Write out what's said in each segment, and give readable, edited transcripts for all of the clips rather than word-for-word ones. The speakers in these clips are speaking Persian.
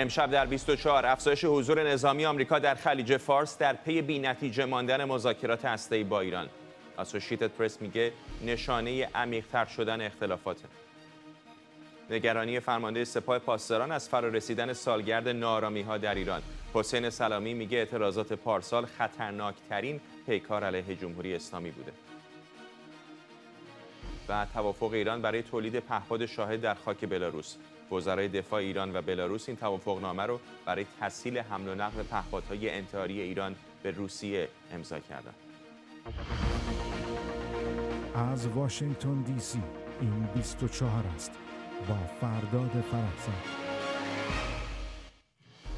امشب در 24 افزایش حضور نظامی آمریکا در خلیج فارس در پی بی‌نتیجه ماندن مذاکرات هسته‌ای با ایران. اسوشییتد پرس میگه نشانه عمیق‌تر شدن اختلافاته. نگرانی فرمانده سپاه پاسداران از فرارسیدن سالگرد ناآرامی‌ها در ایران. حسین سلامی میگه اعتراضات پارسال خطرناکترین پیکار علیه جمهوری اسلامی بوده. و توافق ایران برای تولید پهپاد شاهد در خاک بلاروس. وزرای دفاع ایران و بلاروس این توافقنامه رو برای تسهیل حمل و نقل پهپادهای انتحاری ایران به روسیه امضا کردند. از واشنگتن دی سی این 24 است با فرداد فرحزاد.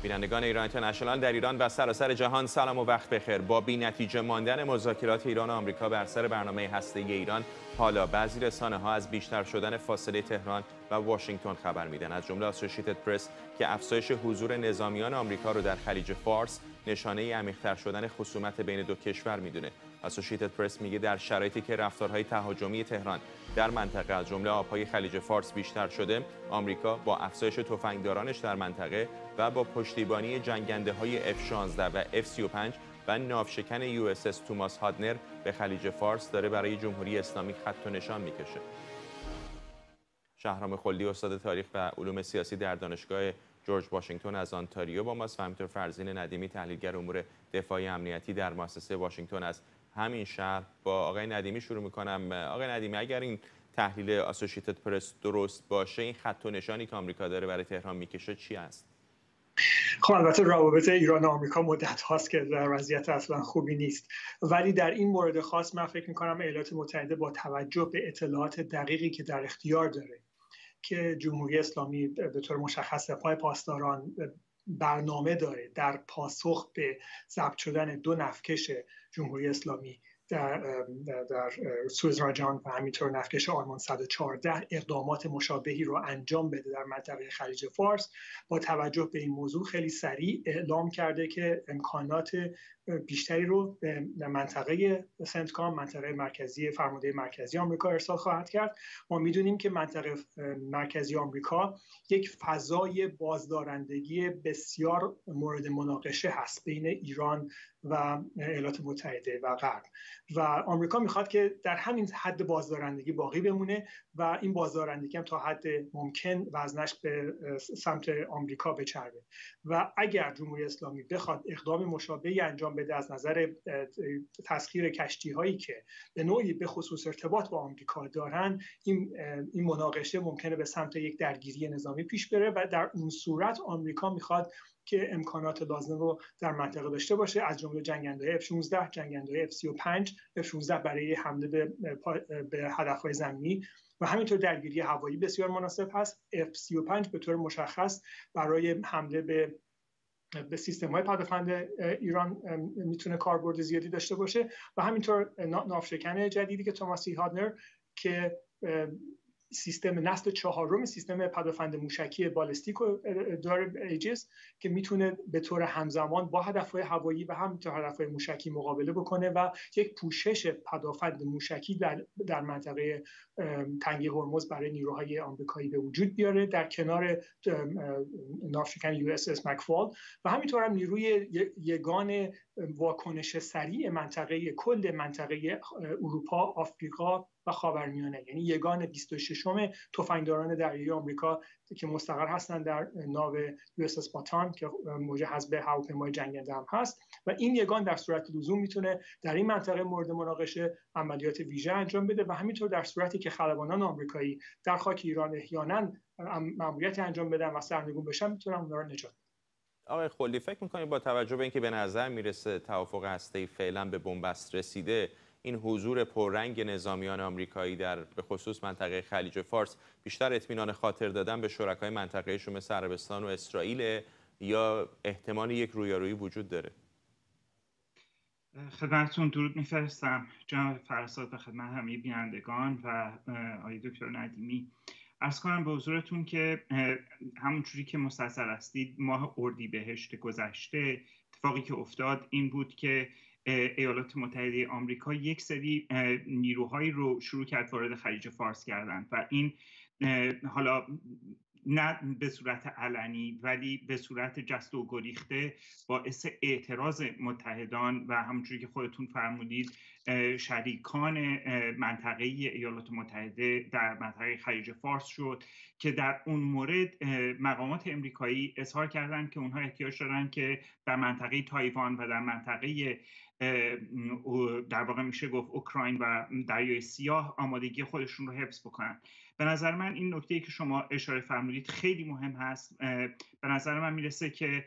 بینندگان ایران اینترنشنال در ایران و سراسر جهان سلام و وقت بخیر. با بی‌نتیجه ماندن مذاکرات ایران و آمریکا بر سر برنامه هسته‌ای ایران، حالا بعضی رسانه‌ها از بیشتر شدن فاصله تهران و واشنگتن خبر میدن. از جمله اسوشییتد پرس که افزایش حضور نظامیان آمریکا رو در خلیج فارس نشانه عمیق‌تر شدن خصومت بین دو کشور میدونه. اسوشییتد پرس میگه در شرایطی که رفتارهای تهاجمی تهران در منطقه از جمله آبهای خلیج فارس بیشتر شده، آمریکا با افزایش تفنگدارانش در منطقه و با پشتیبانی جنگنده‌های F-16 و F-35 و ناوشکن USS توماس هادنر به خلیج فارس داره برای جمهوری اسلامی خط و نشان میکشه. شهرام خلدی استاد تاریخ و علوم سیاسی در دانشگاه جورج واشنگتن از آنتاریو با ماست و همینطور فرزین ندیمی تحلیلگر امور دفاعی امنیتی در مؤسسه واشنگتن از همین شهر. با آقای ندیمی شروع میکنم. آقای ندیمی، اگر این تحلیل اسوشییتد پرس درست باشه، این خط و نشانی که آمریکا داره برای تهران میکشه چی است؟ خب البته روابط ایران و آمریکا مدت هاست که در وضعیت اصلا خوبی نیست، ولی در این مورد خاص من فکر میکنم ایالات متحده با توجه به اطلاعات دقیقی که در اختیار داره که جمهوری اسلامی به طور مشخص سپاه پاسداران برنامه داره در پاسخ به ضبط شدن دو نفتکش جمهوری اسلامی در سوئزراجان و همینطور نفتکش آرمان 114 اقدامات مشابهی رو انجام بده در منطقه خلیج فارس. با توجه به این موضوع خیلی سریع اعلام کرده که امکانات بیشتری رو به منطقه سنتکام، منطقه مرکزی فرمانده مرکزی آمریکا ارسال خواهد کرد. ما میدونیم که منطقه مرکزی آمریکا یک فضای بازدارندگی بسیار مورد مناقشه هست بین ایران و ایالات متحده و غرب و آمریکا میخواد که در همین حد بازدارندگی باقی بمونه و این بازدارندگی هم تا حد ممکن وزنش به سمت آمریکا بچربه و اگر جمهوری اسلامی بخواد اقدام مشابهی انجام بده از نظر تسخیر کشتی هایی که به نوعی به خصوص ارتباط با آمریکا دارن، این مناقشه ممکنه به سمت یک درگیری نظامی پیش بره و در اون صورت آمریکا میخواد که امکانات لازم رو در منطقه داشته باشه، از جمله جنگنده‌های F-16، جنگنده‌های F-35، F-16 برای حمله به هدف‌های زمینی و همینطور درگیری هوایی بسیار مناسب هست. F-35 به طور مشخص برای حمله به سیستم‌های پدافند ایران میتونه کاربرد زیادی داشته باشه و همینطور ناوشکن جدیدی که توماس هادنر که سیستم نسل چهارم سیستم پدافند موشکی بالستیک داره ایجس که میتونه به طور همزمان با هدف‌های هوایی و همینطور هدف‌های موشکی مقابله بکنه و یک پوشش پدافند موشکی در منطقه تنگه هرمز برای نیروهای آمریکایی به وجود بیاره در کنار ناوشکن USS مکفال و همینطور هم نیروی یگان واکنش سریع کل منطقه اروپا، آفریقا و خاورمیانه، یعنی یگان 26م تفنگداران دریایی آمریکا که مستقر هستند در ناو USS باتان که مجهز به هواپیمای جنگنده هم هست و این یگان در صورت لزوم میتونه در این منطقه مورد مناقشه عملیات ویژه انجام بده و همینطور در صورتی که خلبانان آمریکایی در خاک ایران احیانا مأموریت انجام بدن و سرنگون بشن میتونن اونها رو نجات بدن. آقای خلدی، فکر می‌کنید با توجه به اینکه به نظر میرسه توافق هسته‌ای فعلا به بنبست رسیده، این حضور پررنگ نظامیان آمریکایی در به خصوص منطقه خلیج فارس بیشتر اطمینان خاطر دادن به شرکای منطقه‌شون مثل عربستان و اسرائیل یا احتمال یک رویارویی وجود داره؟ خدمتتون درود میفرستم جناب فرزاد و خدمت همه بینندگان و آقای دکتر ندیمی. عرض کنم به حضورتون که همونجوری که مستحضر هستید ماه اردیبهشت گذشته اتفاقی که افتاد این بود که ایالات متحده آمریکا یک سری نیروهایی رو شروع کرد وارد خلیج فارس کردن و این حالا نه به صورت علنی ولی به صورت جست و گریخته باعث اعتراض متحدان و همونجوری که خودتون فرمودید شریکان منطقه‌ای ایالات متحده در منطقه خلیج فارس شد که در اون مورد مقامات امریکایی اظهار کردند که اونها احتیاج دارن که در منطقه تایوان و در منطقه در واقع میشه گفت اوکراین و دریای سیاه آمادگی خودشون رو حفظ بکنن. به نظر من این نکته‌ای که شما اشاره فرمودید خیلی مهم هست. به نظر من میرسه که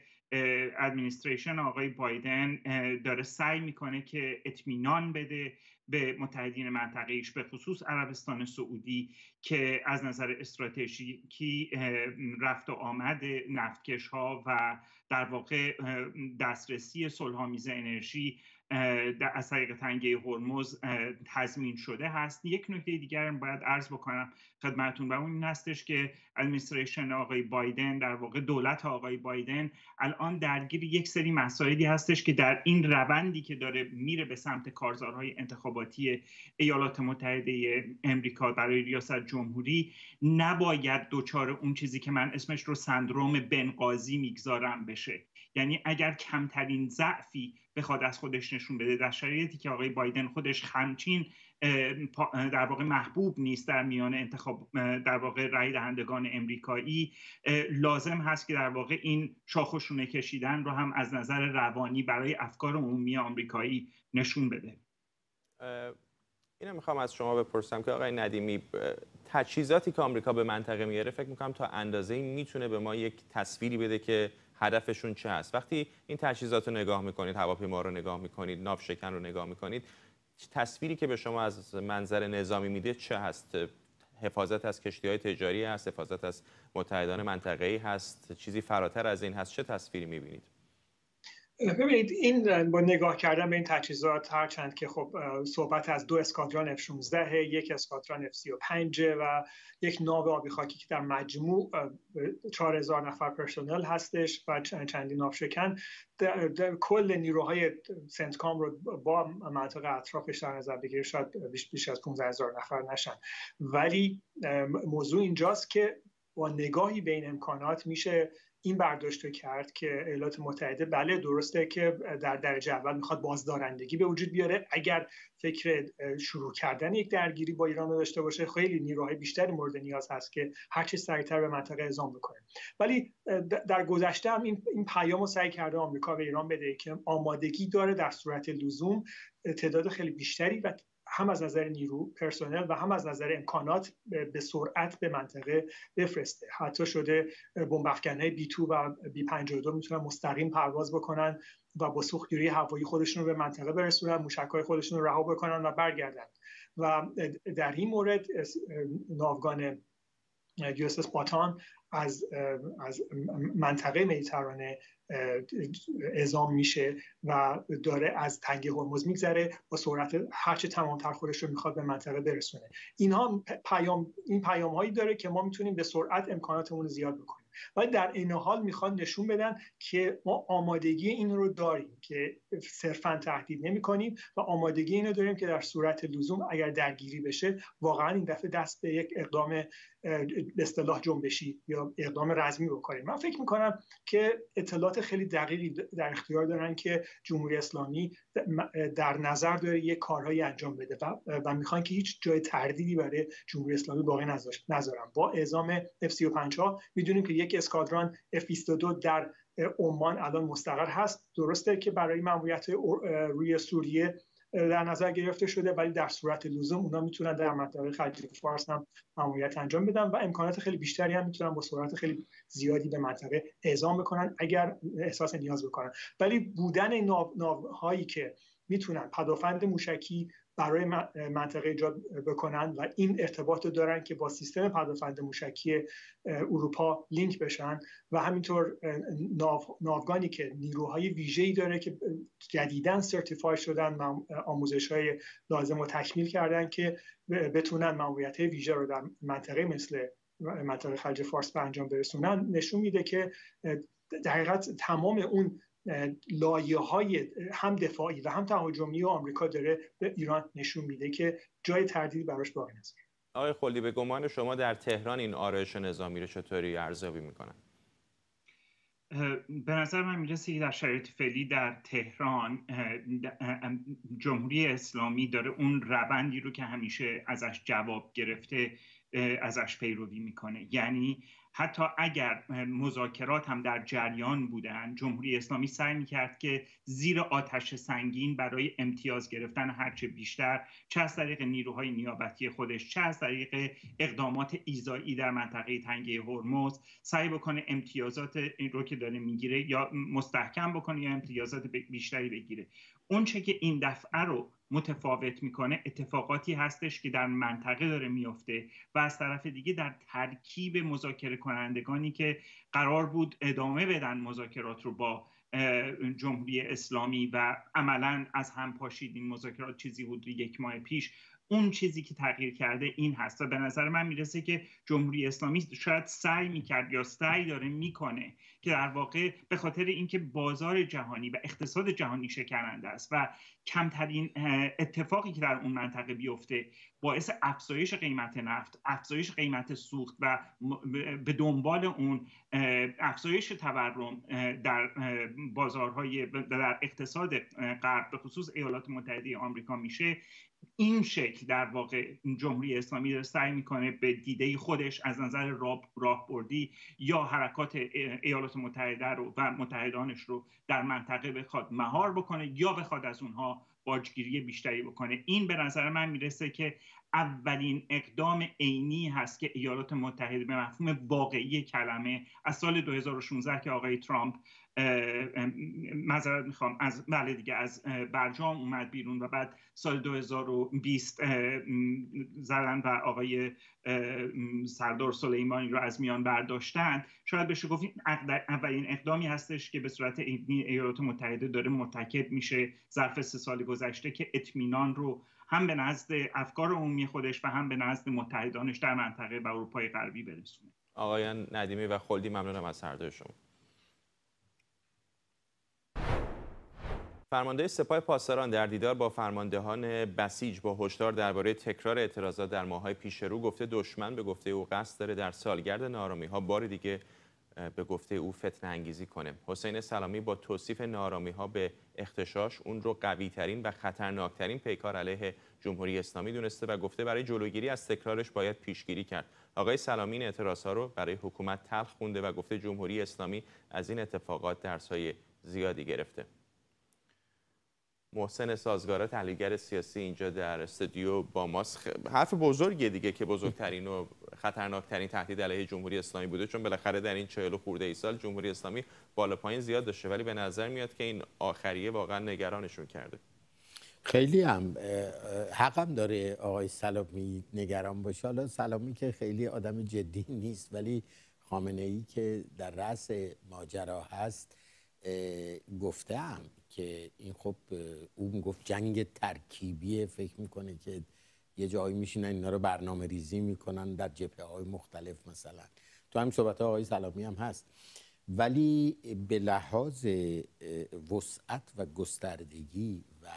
ادمنستریشن آقای بایدن داره سعی میکنه که اطمینان بده به متحدین منطقه‌ایش، به خصوص عربستان سعودی که از نظر استراتژیکی رفت و آمد نفتکش ها و در واقع دسترسی صلح‌آمیز انرژی از طریق تنگه هرمز تضمین شده هست. یک نکته دیگر باید عرض بکنم خدمتتون و اون این هستش که ادمنستریشن آقای بایدن، در واقع دولت آقای بایدن الان درگیر یک سری مسائلی هستش که در این روندی که داره میره به سمت کارزارهای انتخاباتی ایالات متحده امریکا برای ریاست جمهوری نباید دچار اون چیزی که من اسمش رو سندروم بنغازی میگذارم بشه. یعنی اگر کمترین ضعفی بخواد از خودش نشون بده در شرایطی که آقای بایدن خودش همچین در واقع محبوب نیست در میان انتخاب در واقع رای دهندگان امریکایی، لازم هست که در واقع این شاخ و شونه کشیدن رو هم از نظر روانی برای افکار عمومی آمریکایی نشون بده. اینو میخوام از شما بپرسم که آقای ندیمی، تجهیزاتی که آمریکا به منطقه میاره فکر میکنم تا اندازه‌ای میتونه به ما یک تصویری بده که هدفشون چه هست. وقتی این تجهیزات رو نگاه میکنید، هواپیما رو نگاه میکنید، ناوشکن رو نگاه میکنید، تصویری که به شما از منظر نظامی میده چه هست؟ حفاظت از کشتی‌های تجاری هست، حفاظت از متحدان منطقه‌ای هست، چیزی فراتر از این هست؟ چه تصویری میبینید؟ ببینید، این با نگاه کردن به این تجهیزات، هرچند که خب صحبت از 2 اسکادران F-16، 1 اسکادران F-35 و یک ناو آبی خاکی که در مجموع 4000 نفر پرسنل هستش و چندین ناوشکن، در کل نیروهای سنتکام رو با منطقه اطرافش در نظر بگیرید شاید بیش از 15000 نفر نشن. ولی موضوع اینجاست که با نگاهی به این امکانات میشه این برداشت کرد که ایالات متحده بله درسته که در درجه اول میخواد بازدارندگی به وجود بیاره. اگر فکر شروع کردن یک درگیری با ایران داشته باشه، خیلی نیروهای بیشتری مورد نیاز هست که هر چه سریعتر به منطقه اعزام بکنه. ولی در گذشته هم این پیامو سعی کرده آمریکا به ایران بده که آمادگی داره در صورت لزوم تعداد خیلی بیشتری و هم از نظر نیرو پرسنل و هم از نظر امکانات به سرعت به منطقه بفرسته. حتی شده بمب افکن‌های B2 و B52 میتونن مستقیم پرواز بکنن و با سوختگیری هوایی خودشون رو به منطقه برسونن، موشک‌های خودشون رو رها بکنن و برگردن. و در این مورد ناوگان USS پاتان از منطقه مدیترانه اعزام میشه و داره از تنگه هرمز میگذره با سرعت هرچه تمامتر خودش رو میخواد به منطقه برسونه. این پیام‌هایی داره که ما میتونیم به سرعت امکاناتمون رو زیاد بکنیم، ولی در این حال میخوان نشون بدن که ما آمادگی این رو داریم که صرفاً تهدید نمی‌کنیم و آمادگی این رو داریم که در صورت لزوم اگر درگیری بشه واقعاً این دفعه دست به یک اقدام به اصطلاح جنبشی یا اقدام رزمی بکنیم. من فکر میکنم که اطلاعات خیلی دقیقی در اختیار دارن که جمهوری اسلامی در نظر داره یک کارهایی انجام بده و میخوان که هیچ جای تردیدی برای جمهوری اسلامی باقی نذارن. با اعزام F-35 ها میدونیم که یک اسکادران F-22 در عمان الان مستقر هست. درسته که برای ماموریت روی سوریه در نظر گرفته شده، ولی در صورت لزوم اونا میتونن در منطقه خلیج فارس هم ماموریت انجام بدن و امکانات خیلی بیشتری هم میتونن با سرعت خیلی زیادی به منطقه اعزام بکنن اگر احساس نیاز بکنن. ولی بودن ناوهایی که میتونن پدافند موشکی برای منطقه ایجاد بکنن و این ارتباط دارن که با سیستم پدافند موشکی اروپا لینک بشن و همینطور ناوگانی که نیروهای ویژه‌ای داره که جدیداً سرتیفای شدن، آموزش‌های لازم رو تکمیل کردن که بتونن ماموریت‌های ویژه رو در منطقه مثل منطقه خلیج فارس به انجام برسونن، نشون میده که در حقیقت تمام اون لایه‌های هم دفاعی و هم تهاجمی و آمریکا داره به ایران نشون میده که جای تردیدی براش باقی نیست. آقای خلدی، به گمان شما در تهران این آرایش نظامی رو چطوری ارزیابی میکنن؟ به نظر من میرسه که در شرایط فعلی در تهران جمهوری اسلامی داره اون روندی رو که همیشه ازش جواب گرفته ازش پیروی میکنه. یعنی حتی اگر مذاکرات هم در جریان بودن، جمهوری اسلامی سعی میکرد که زیر آتش سنگین برای امتیاز گرفتن هرچه بیشتر، چه از طریق نیروهای نیابتی خودش، چه از طریق اقدامات ایذایی در منطقه تنگه هرمز، سعی بکنه امتیازات این رو که داره میگیره یا مستحکم بکنه یا امتیازات بیشتری بگیره. اون چه که این دفعه رو متفاوت میکنه اتفاقاتی هستش که در منطقه داره میفته و از طرف دیگه در ترکیب مذاکره کنندگانی که قرار بود ادامه بدن مذاکرات رو با جمهوری اسلامی و عملاً از هم پاشید این مذاکرات چیزی بود 1 ماه پیش. اون چیزی که تغییر کرده این هست و به نظر من میرسه که جمهوری اسلامی شاید سعی میکرد یا سعی داره میکنه که در واقع به خاطر اینکه بازار جهانی و اقتصاد جهانی شکننده است و کمترین اتفاقی که در اون منطقه بیفته باعث افزایش قیمت نفت، افزایش قیمت سوخت و به دنبال اون افزایش تورم در بازارهای در اقتصاد غرب به خصوص ایالات متحده آمریکا میشه. این شکل در واقع جمهوری اسلامی داره سعی میکنه به دیده خودش از نظر راهبردی یا حرکات ایالات متحده رو و متحدانش رو در منطقه بخواد مهار بکنه یا بخواد از اونها باجگیری بیشتری بکنه. این به نظر من میرسه که اولین اقدام عینی هست که ایالات متحده به مفهوم واقعی کلمه از سال 2016 که آقای ترامپ معذرت میخوام از از برجام اومد بیرون و بعد سال 2020 زدن و آقای سردار سلیمانی رو از میان برداشتن، شاید بشه گفت اولین اقدامی هستش که به صورت ایالات متحده داره مرتکب میشه ظرف 3 سال گذشته که اطمینان رو هم به نزد افکار عمومی خودش و هم به نزد متحدانش در منطقه و اروپای غربی برسونه. آقایان ندیمی و خلدی، ممنونم از هر دوی شما. فرمانده سپاه پاسداران در دیدار با فرماندهان بسیج با هشدار درباره تکرار اعتراضات در ماه‌های پیش رو گفته دشمن به گفته او قصد داره در سالگرد ناآرامی‌ها بار دیگه به گفته او فتنه انگیزی کنه. حسین سلامی با توصیف ناآرامی‌ها به اغتشاش اون رو قوی‌ترین و خطرناکترین پیکار علیه جمهوری اسلامی دونسته و گفته برای جلوگیری از تکرارش باید پیشگیری کرد. آقای سلامی این اعتراض‌ها رو برای حکومت تلخ خونده و گفته جمهوری اسلامی از این اتفاقات درس‌های زیادی گرفته. محسن سازگارا، تحلیلگر سیاسی اینجا در استودیو با ماست. حرف بزرگیه دیگه که بزرگترین و خطرناکترین تهدید علیه جمهوری اسلامی بوده، چون بالاخره در این 40 خورده ای سال جمهوری اسلامی بالا پایین زیاد داشته، ولی به نظر میاد که این آخریه واقعا نگرانشون کرده. خیلی هم حقم داره آقای سلامی نگران باشه. حالا سلامی که خیلی آدم جدی نیست، ولی خامنه‌ای که در رأس ماجرا هست گفتم که این خب او میگفت جنگ ترکیبیه، فکر میکنه که یه جایی میشینن اینا رو برنامه ریزی میکنن در جبهه‌های مختلف. مثلا تو همین صحبت آقای سلامی هم هست، ولی به لحاظ وسعت و گستردگی و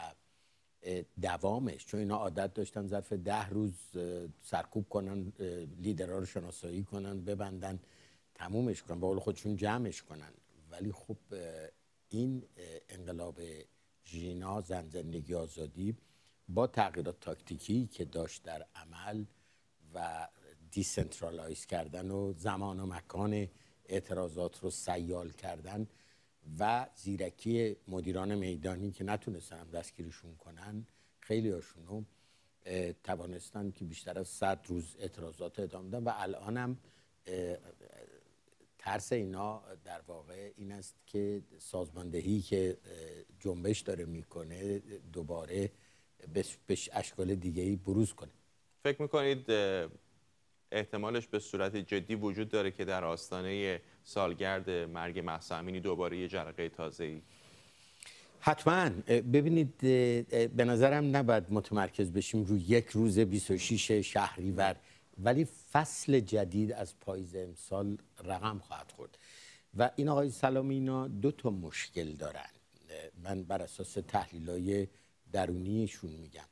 دوامش، چون اینا عادت داشتن ظرف 10 روز سرکوب کنن، لیدرها رو شناسایی کنن، ببندن، تمومش کنن، به قول خودشون جمعش کنن. ولی خب این انقلاب ژینا، زن زندگی آزادی، با تغییرات تاکتیکی که داشت در عمل و دیسنترالایز کردن و زمان و مکان اعتراضات رو سیال کردن و زیرکی مدیران میدانی که نتونستن دستگیرشون کنن، خیلی هاشونو توانستن که بیشتر از 100 روز اعتراضات ادامه بدن و الان هم ترس اینا در واقع این است که سازماندهی که جنبش داره میکنه دوباره به اشکال دیگه‌ای بروز کنه. فکر میکنید احتمالش به صورت جدی وجود داره که در آستانه سالگرد مرگ مهسا امینی دوباره یه جرقه تازه‌ای؟ حتما. ببینید به نظرم نباید متمرکز بشیم روی یک روز 26 شهریور، ولی فصل جدید از پاییز امسال رقم خواهد خورد و این آقای سلامی اینا 2 تا مشکل دارن. من بر اساس تحلیلای درونیشون میگم.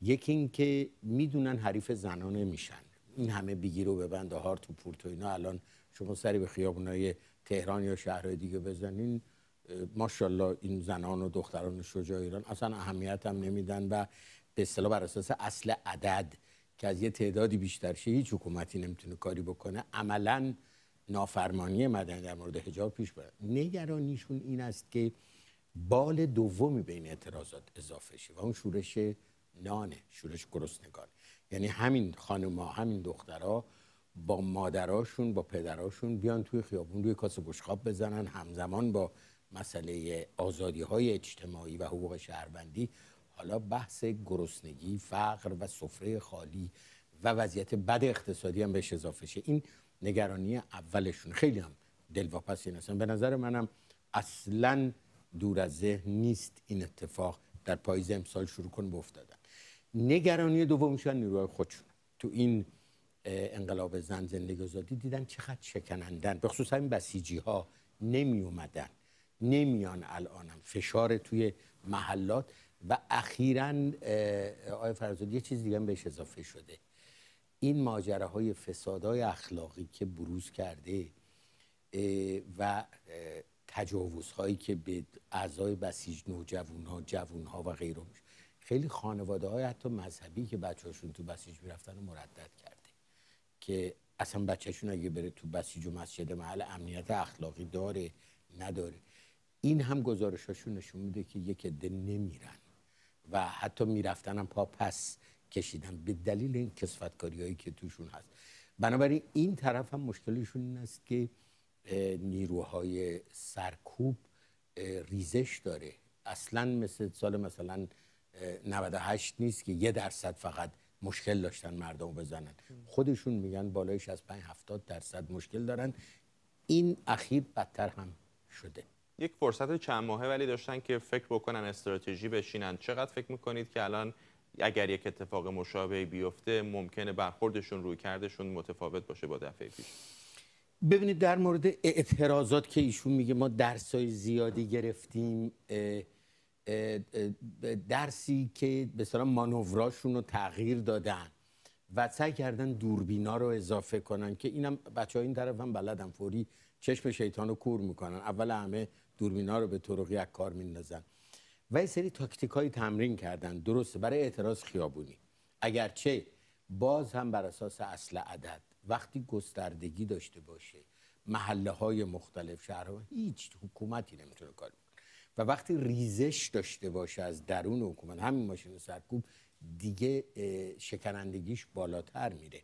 یکی این که میدونن حریف زنانه میشن این همه بگیر و ببند و هارت و پورت و اینا، الان شما سری به خیابونای تهران یا شهرهای دیگه بزنین، ماشاءالله این زنان و دختران شجاع ایران اصلا اهمیت هم نمیدن و به اصطلاح بر اساس اصل عدد که از یه تعدادی بیشتر شه هیچ حکومتی نمیتونه کاری بکنه، عملاً نافرمانی مدنی در مورد حجاب پیش بره. نگرانیشون این است که بال دومی بین اعتراضات اضافه شه و اون شورش نانه، شورش گرسنگان. یعنی همین خانم‌ها، همین دخترها با مادراشون، با پدراشون بیان توی خیابون روی کاسه بشقاب بزنن، همزمان با مسئله آزادی‌های اجتماعی و حقوق شهروندی حالا بحث گرسنگی، فقر و سفره خالی و وضعیت بد اقتصادی هم بهش اضافه شه. این نگرانی اولشون. خیلی هم دلواپسی هستن. به نظر منم اصلاً دور از ذهن نیست این اتفاق در پاییز امسال شروع کنه به افتادن. نگرانی دومشون نیروهای خودشون. تو این انقلاب زن زندگی آزادی دیدن چقدر شکنندن، به خصوص همین بسیجی ها نمی اومدن، نمیان الانم، فشار توی محلات و اخیراً آقای فرزاد یه چیز دیگه هم بهش اضافه شده، این ماجراهای فسادهای اخلاقی که بروز کرده و تجاوزهایی که به اعضای بسیج نوجوان‌ها، جوان‌ها و غیره، خیلی خانواده‌های حتی مذهبی که بچه‌هاشون تو بسیج میرفتن رو مردد کرده که اصلا بچه‌شون اگه بره تو بسیج و مسجد محل امنیت اخلاقی داره نداره. این هم گزارشاشون نشون میده که یک عده نمیرن و حتی میرفتن هم پا پس کشیدن به دلیل این کسفتکاری‌هایی که توشون هست. بنابراین این طرف هم مشکلشون این است که نیروهای سرکوب ریزش داره. اصلا مثل سال مثلا 98 نیست که 1% فقط مشکل داشتن مردم بزنن، خودشون میگن بالایش از 5-70% مشکل دارن. این اخیر بدتر هم شده. یک فرصت چند ماهه ولی داشتن که فکر بکنن، استراتژی بشینن. چقدر فکر میکنید که الان اگر یک اتفاق مشابهی بیفته ممکنه برخوردشون، رویکردشون متفاوت باشه با دفعه پیش؟ ببینید در مورد اعتراضات که ایشون میگه ما درسای زیادی گرفتیم، درسی که به اصطلاح مانوراشون رو تغییر دادن و سعی کردن دوربینا رو اضافه کنن که اینم بچه‌ها این طرف هم بلدن، فوری چشم شیطان رو کور میکنن، اول همه دوربینا رو به طرق یک کار میندازن و یه سری تاکتیکای تمرین کردن. درسته برای اعتراض خیابونی، اگرچه باز هم بر اساس اصل عدد، وقتی گستردگی داشته باشه محله های مختلف شهرها، هیچ حکومتی نمیتونه کار کنه و وقتی ریزش داشته باشه از درون حکومت، همین ماشین سرکوب دیگه شکنندگیش بالاتر میره.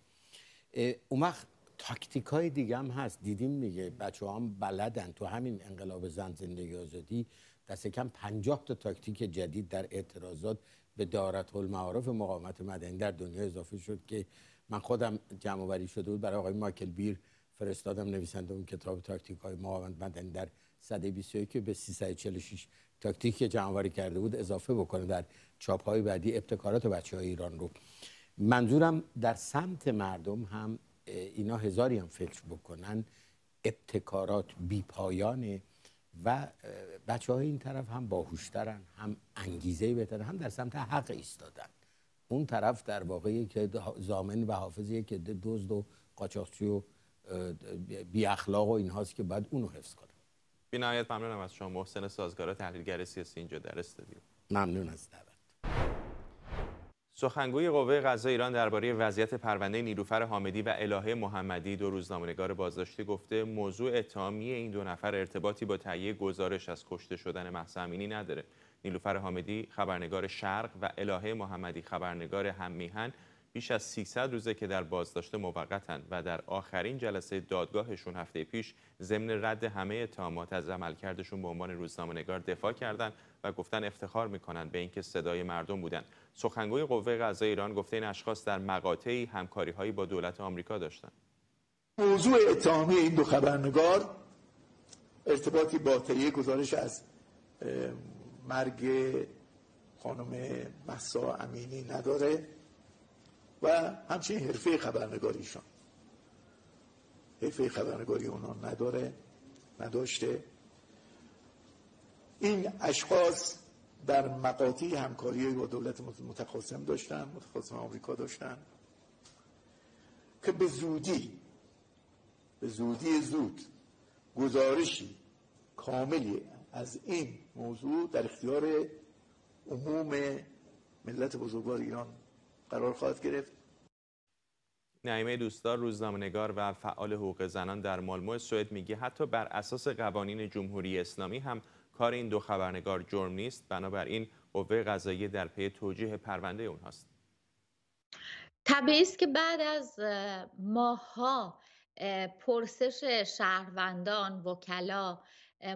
اون وقت تاکتیک های دیگه هم هست، دیدیم دیگه، بچه هم بلدن. تو همین انقلاب زن زندگی آزادی دست کم 50 تا تاکتیک جدید در اعتراضات به دائره المعارف مقاومت مدنی در دنیا اضافه شد که من خودم جمع آوری شده بود برای آقای مایکل بیر فرستادم، نویسنده اون کتاب تاکتیک های مقاومت مدنی در سده 21 که به 346 تاکتیک که جمع آوری کرده بود اضافه بکنه در چاپ های بعدی ابتکارات بچه‌های ایران رو. منظورم در سمت مردم هم اینا هزاری هم فکر بکنن، ابتکارات بی پایانه و بچه‌های این طرف هم باهوشترن، هم انگیزه بهتره، هم در سمت حق ایستادن. اون طرف در واقع که ضامن و حافظ که دزد و قاچاقچی و بی اخلاق و اینهاست که بعد اونو حفظ کنه. بی نهایت ممنونم از شما محسن سازگارا، تحلیلگر سیاسی اینجا در استودیو. ممنون از دعوت. سخنگوی قوه قضاییه ایران درباره وضعیت پرونده نیلوفر حامدی و الهه محمدی، دو روزنامه‌نگار بازداشته، گفته موضوع اتهامی این دو نفر ارتباطی با تهیه گزارش از کشته شدن مهسا امینی نداره. نیلوفر حامدی خبرنگار شرق و الهه محمدی خبرنگار هم میهن بیش از 300 روزه که در بازداشت موقتن و در آخرین جلسه دادگاهشون هفته پیش ضمن رد همه اتهامات از عملکردشون به عنوان روزنامه‌نگار دفاع کردند و گفتن افتخار میکنن به اینکه صدای مردم بودن. سخنگوی قوه قضاییه ایران گفته این اشخاص در مقاطعی همکاری‌هایی با دولت آمریکا داشتن. موضوع اتهامی این دو خبرنگار ارتباطی با تهیه گزارش از مرگ خانم مهسا امینی نداره و همچنین حرفه خبرنگاریشان، حرفه خبرنگاری اونا نداشته. این اشخاص در مقاطعی همکاری با دولت متخاصم داشتن، متخاصم آمریکا داشتن که به زودی زود گزارشی کاملی از این موضوع در اختیار عموم ملت بزرگوار ایران قرار خواهد گرفت. نعیمه دوستدار، روزنامه‌نگار و فعال حقوق زنان در مالمو سوئد، میگه حتی بر اساس قوانین جمهوری اسلامی هم کار این دو خبرنگار جرم نیست، بنابراین قوه قضاییه در پی توجیه پرونده اونهاست. طبیعی است که بعد از ماه‌ها پرسش شهروندان، وکلا،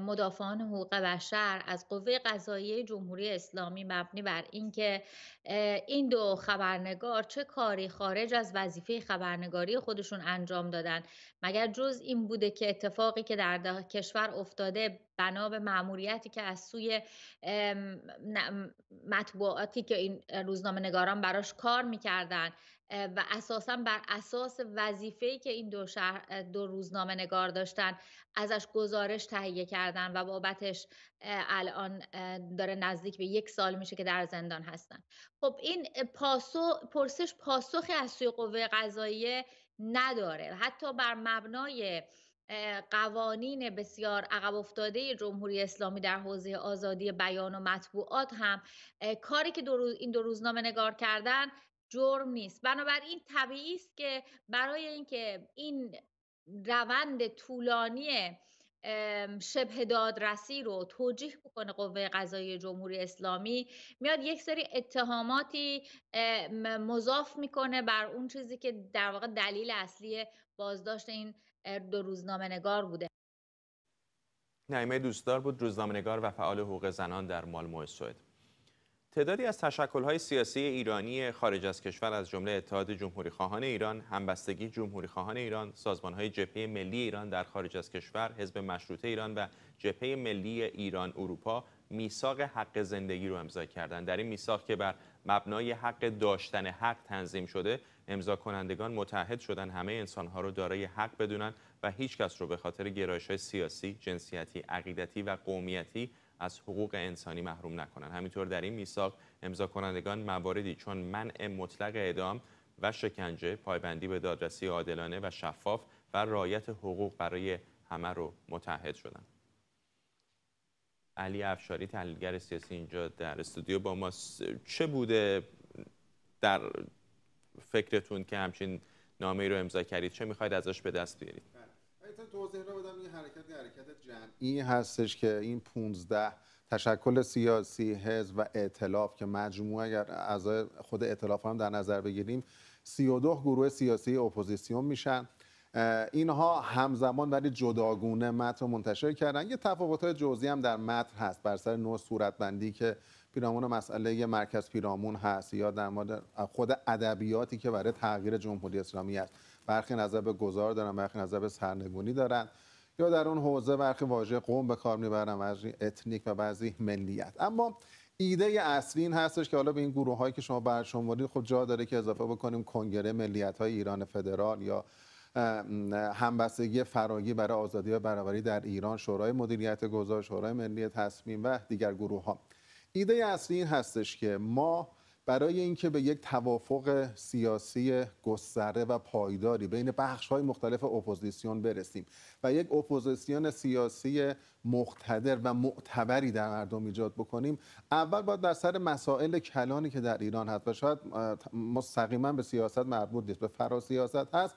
مدافعان حقوق بشر از قوه قضاییه جمهوری اسلامی مبنی بر اینکه این دو خبرنگار چه کاری خارج از وظیفه خبرنگاری خودشون انجام دادن، مگر جز این بوده که اتفاقی که در کشور افتاده بنا به مأموریتی که از سوی مطبوعاتی که این روزنامه‌نگاران براش کار میکردن و اساساً بر اساس وظیفه‌ای که این دو روزنامه‌نگار داشتن ازش گزارش تهیه کردن و بابتش الان داره نزدیک به 1 سال میشه که در زندان هستن. خب این پرسش پاسخی از سوی قوه قضاییه نداره. حتی بر مبنای قوانین بسیار عقب افتاده جمهوری اسلامی در حوزه آزادی بیان و مطبوعات هم کاری که این دو روزنامه‌نگار کردن جرم نیست. بنابراین طبیعی است که برای اینکه این روند طولانی شبه دادرسی رو توجیه بکنه قوه قضاییه جمهوری اسلامی، میاد یک سری اتهاماتی مضاف میکنه بر اون چیزی که در واقع دلیل اصلی بازداشت این دو روزنامه‌نگار بوده. نعیمه دوستدار بود، روزنامه‌نگار و فعال حقوق زنان در مالمو سوئد. تعدادی از تشکل‌های سیاسی ایرانی خارج از کشور از جمله اتحاد جمهوری‌خواهان ایران، همبستگی جمهوری‌خواهان ایران، سازمان‌های جبهه ملی ایران در خارج از کشور، حزب مشروطه ایران و جبهه ملی ایران اروپا میثاق حق زندگی رو امضا کردند. در این میثاق که بر مبنای حق داشتن حق تنظیم شده، امضا کنندگان متعهد شدن همه انسان‌ها رو دارای حق بدونن و هیچ کس رو به خاطر گرایش‌های سیاسی، جنسیتی، عقیدتی و قومیتی از حقوق انسانی محروم نکنند. همینطور در این میثاق امضا کنندگان مواردی چون منع مطلق اعدام و شکنجه، پایبندی به دادرسی عادلانه و شفاف و رعایت حقوق برای همه رو متعهد شدند. علی افشاری، تحلیلگر سیاسی، اینجا در استودیو با ماست. چه بوده در فکرتون که همچین نامه‌ای رو امضا کردید؟ چه می‌خواید ازش به دست بیارید؟ توضیح رو بدم. این حرکت جمعی هستش که این 15 تشکل سیاسی، حزب و ائتلاف که مجموعه اگر اعضای خود ائتلاف هم در نظر بگیریم 32 گروه سیاسی اپوزیسیون میشن. اینها همزمان ولی جداگونه متن منتشر کردن. یه تفاوت‌های جزئی هم در متن هست بر سر نوع صورتبندی که پیرامون مسئله مرکز پیرامون هست یا در مورد خود ادبیاتی که برای تغییر جمهوری اسلامی است. برخی نظر به گذار دارن، برخی نظر به سرنگونی دارن، یا در اون حوزه برخی واژه قوم به کار میبرن، بعضی اتنیک و بعضی ملیت. اما ایده اصلی این هستش که حالا به این گروه‌هایی که شما برشمردید خب جا داره که اضافه بکنیم کنگره ملیت‌های ایران فدرال یا همبستگی فراگیر برای آزادی و برابری در ایران، شورای مدیریت گذار، شورای ملی تصمیم و دیگر گروه‌ها. ایده اصلی این هستش که ما برای اینکه به یک توافق سیاسی گسترده و پایداری بین بخش‌های مختلف اپوزیسیون برسیم و یک اپوزیسیون سیاسی مقتدر و معتبری در مردم ایجاد بکنیم، اول باید در سر مسائل کلانی که در ایران هست و شاید مستقیما به سیاست مربوط نیست، به فراسیاست هست،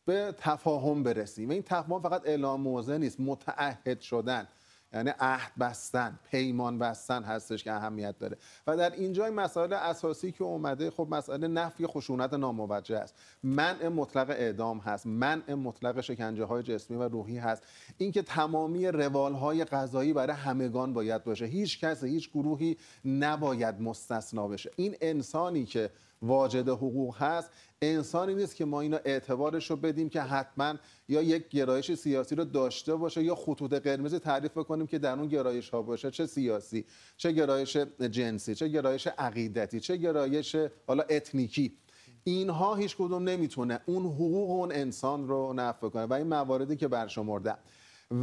به تفاهم برسیم. این تفاهم فقط اعلام موضع نیست، متعهد شدن، یعنی عهد بستن، پیمان بستن هستش که اهمیت داره. و در اینجا این مسائل اساسی که اومده، خب مسئله نفی خشونت ناموجه است، منع مطلق اعدام هست، منع مطلق شکنجه های جسمی و روحی هست، اینکه تمامی روال های قضایی برای همگان باید باشه، هیچ کس، هیچ گروهی نباید مستثنا بشه. این انسانی که واجد حقوق هست انسانی نیست که ما اینا اعتبارش رو بدیم که حتما یا یک گرایش سیاسی رو داشته باشه یا خطوط قرمز تعریف بکنیم که در اون گرایش ها باشه، چه سیاسی، چه گرایش جنسی، چه گرایش عقیدتی، چه گرایش حالا اتنیکی. اینها هیچ کدوم نمیتونه اون حقوق اون انسان رو نفی کنه و این مواردی که برشمردم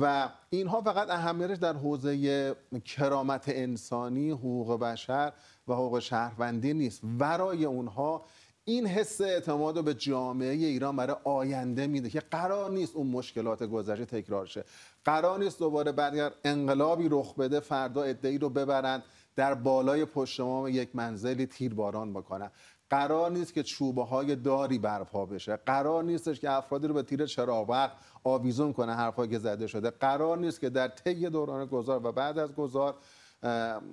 و اینها فقط اهمیتش در حوزه کرامت انسانی، حقوق بشر و حقوق شهروندی نیست. ورای اونها این حس اعتماد رو به جامعه ایران برای آینده میده که قرار نیست اون مشکلات گذشته تکرار شه. قرار نیست دوباره بعد اگر انقلابی رخ بده فردا عده‌ای رو ببرن در بالای پشت‌مام یک منزلی تیرباران بکنن. قرار نیست که چوبه های داری برپا بشه. قرار نیستش که افرادی رو به تیر چراغ آویزون کنه حرفایی که زده شده. قرار نیست که در طی دوران گذار و بعد از گذار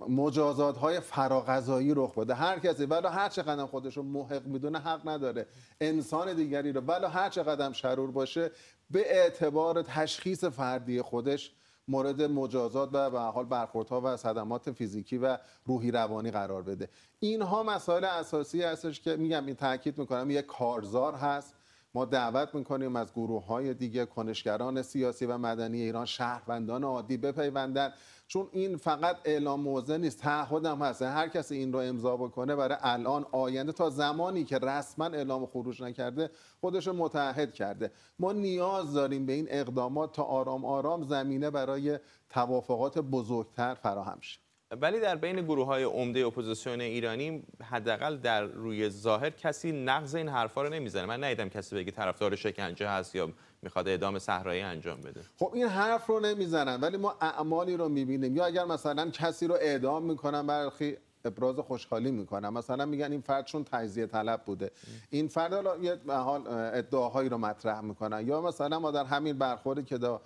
مجازات‌های فراغذایی رخ بده. هر کسی ولو هر چقدر خودش رو محق میدونه حق نداره انسان دیگری رو ولو هر چقدر شرور باشه به اعتبار تشخیص فردی خودش مورد مجازات و به حال برخوردها و صدمات فیزیکی و روحی روانی قرار بده. اینها مسائل اساسی هستش که میگم این تاکید میکنم یک کارزار هست. ما دعوت میکنیم از گروه‌های دیگه، کنشگران سیاسی و مدنی ایران، شهروندان عادی بپیوندن، چون این فقط اعلام موضع نیست، تعهد هم هست. هر کسی این رو امضا بکنه برای الان آینده تا زمانی که رسما اعلام خروج نکرده خودش رو متعهد کرده. ما نیاز داریم به این اقدامات تا آرام آرام زمینه برای توافقات بزرگتر فراهم شه. ولی در بین گروه‌های عمده اپوزیسیون ایرانی حداقل در روی ظاهر کسی نقض این حرفا رو نمیزنه. من ندیدم کسی بگه طرفدار شکنجه هست یا میخواد اعدام صحرایی انجام بده. خب این حرف رو نمیزنن ولی ما اعمالی رو میبینیم. یا اگر مثلا کسی رو اعدام میکنن برخی ابراز خوشحالی میکنن، مثلا میگن این فرد چون تجزیه طلب بوده، این فرد حالا یه حال ادعاهایی رو مطرح میکنن. یا مثلا ما در همین برخوردی که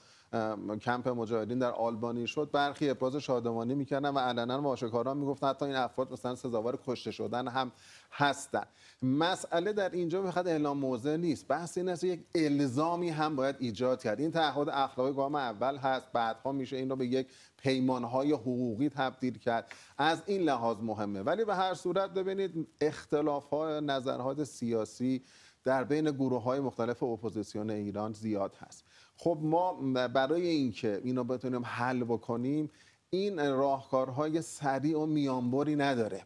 کمپ مجاهدین در آلبانی شد برخی ابراز شادمانی میکردن و علنا و آشکارا میگفتن حتی این افراد مثلا سزاوار کشته شدن هم هستن. مسئله در اینجا میخواد اعلام موضع نیست، بحث این است یک الزامی هم باید ایجاد کرد. این تعهد اخلاقی گام اول هست، بعدها میشه این رو به یک پیمانهای حقوقی تبدیل کرد. از این لحاظ مهمه. ولی به هر صورت ببینید اختلاف‌ها نظرات سیاسی در بین گروه‌های مختلف اپوزیسیون ایران زیاد هست. خب ما برای اینکه اینو بتونیم حل بکنیم این راهکارهای سریع و میانبری نداره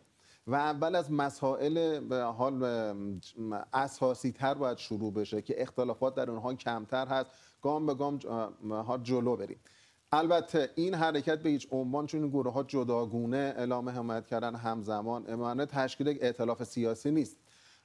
و اول از مسائل به حال اساسی تر باید شروع بشه که اختلافات در اونها کمتر هست، گام به گام جلو بریم. البته این حرکت به هیچ عنوان چون گروه ها جداگونه اعلام حمایت کردن همزمان معنی تشکیل یک ائتلاف سیاسی نیست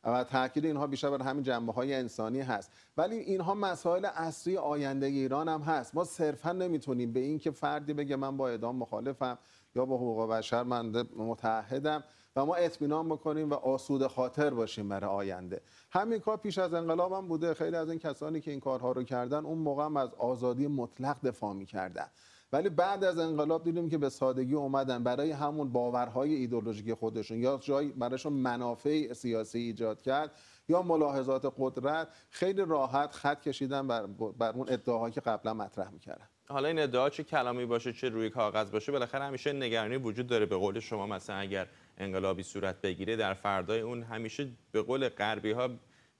و تاکید اینها بیشتر بر همین جنبه‌های انسانی هست. ولی اینها مسائل اصلی آینده ایران هم هست. ما صرفا نمیتونیم به این که فردی بگه من با اعدام مخالفم یا با حقوق بشر من متحدم و ما اطمینان بکنیم و آسوده خاطر باشیم برای آینده. همین کار پیش از انقلاب هم بوده. خیلی از این کسانی که این کارها رو کردن اون موقع هم از آزادی مطلق دفاع می‌کردن. ولی بعد از انقلاب دیدیم که به سادگی اومدن برای همون باورهای ایدئولوژیک خودشون یا جایی برایشون منافع سیاسی ایجاد کرد یا ملاحظات قدرت خیلی راحت خط کشیدن بر اون ادعاهایی که قبلا مطرح می‌کردن. حالا این ادعا چه کلامی باشه چه روی کاغذ باشه بالاخره همیشه نگرانی وجود داره. به قول شما مثلا اگر انقلابی صورت بگیره در فردای اون همیشه به قول غربی‌ها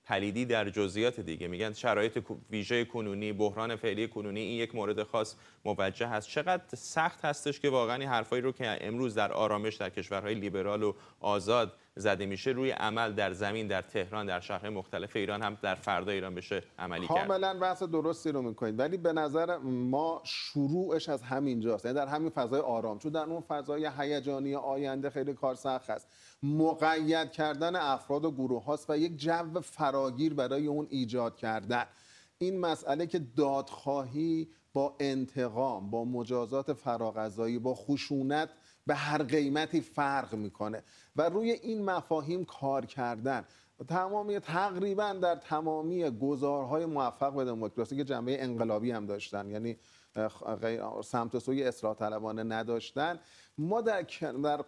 پلیدی در جزئیات دیگه. میگن شرایط ویژه کنونی، بحران فعلی کنونی این یک مورد خاص موجه هست. چقدر سخت هستش که واقعا این حرفایی رو که امروز در آرامش در کشورهای لیبرال و آزاد زده میشه روی عمل در زمین در تهران در شهرهای مختلف ایران هم در فردا ایران بشه عملی کرد. کاملا بحث درستی رو میکنید ولی به نظر ما شروعش از همینجاست، یعنی در همین فضای آرام. چون در اون فضای هیجانی آینده خیلی کار سخت است. مقید کردن افراد و گروه هاست و یک جو فراگیر برای اون ایجاد کردن. این مسئله که دادخواهی با انتقام، با مجازات فراغذایی، با خشونت به هر قیمتی فرق میکنه و روی این مفاهیم کار کردن تقریبا در تمامی گزارهای موفق به دموکراسی که جنبه انقلابی هم داشتن، یعنی سمت سوی اصلاح طلبانه نداشتن، ما در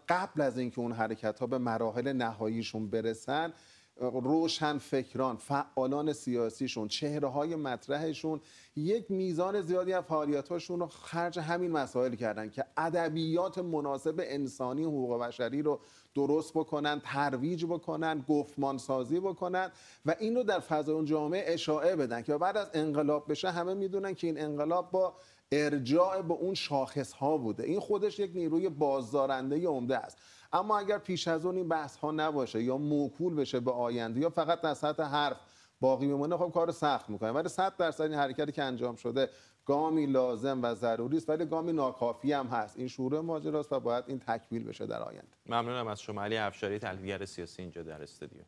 قبل از اینکه اون حرکت ها به مراحل نهاییشون برسن روشن فکران، فعالان سیاسیشون، چهره های مطرحشون یک میزان زیادی از فعالیتاشون رو خرج همین مسائل کردن که ادبیات مناسب انسانی حقوق بشری رو درست بکنن، ترویج بکنن، گفتمان سازی بکنن و این رو در فضای اون جامعه اشاعه بدن که بعد از انقلاب بشه همه میدونن که این انقلاب با ارجاع به اون شاخص ها بوده. این خودش یک نیروی بازدارنده عمده است. اما اگر پیش از اون این بحث ها نباشه یا موکول بشه به آینده یا فقط در سطح حرف باقی میمونه، خب کار سخت میکنه. ولی 100% این حرکتی که انجام شده گامی لازم و ضروری است ولی گامی ناکافی هم هست. این شروع ماجراست و باید این تکمیل بشه در آینده. ممنونم از شما علی افشاری، تحلیلگر سیاسی اینجا در استودیو.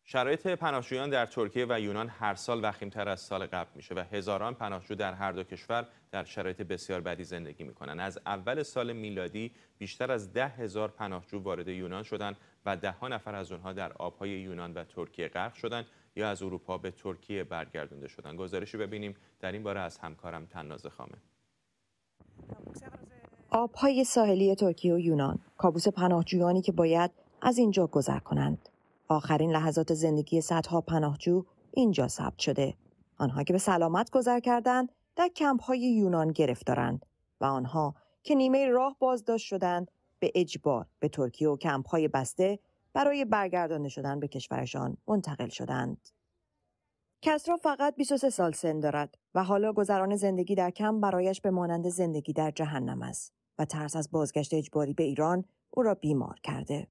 شرایط پناهجویان در ترکیه و یونان هر سال وخیم‌تر از سال قبل میشه و هزاران پناهجو در هر دو کشور در شرایط بسیار بدی زندگی میکنن. از اول سال میلادی بیشتر از 10,000 پناهجو وارد یونان شدند و ده‌ها نفر از اونها در آبهای یونان و ترکیه غرق شدند یا از اروپا به ترکیه برگردونده شدند. گزارشی ببینیم در این باره از همکارم تناز خامه. آبهای ساحلی ترکیه و یونان، کابوس پناهجویانی که باید از اینجا گذر کنند. آخرین لحظات زندگی صدها پناهجو اینجا ثبت شده. آنها که به سلامت گذر کردند در کمپ‌های یونان گرفتارند و آنها که نیمه راه بازداشت شدند به اجبار به ترکیه و کمپ‌های بسته برای برگردانده شدن به کشورشان منتقل شدند. کسرا فقط 23 سال سن دارد و حالا گذران زندگی در کمپ برایش به مانند زندگی در جهنم است و ترس از بازگشت اجباری به ایران او را بیمار کرده.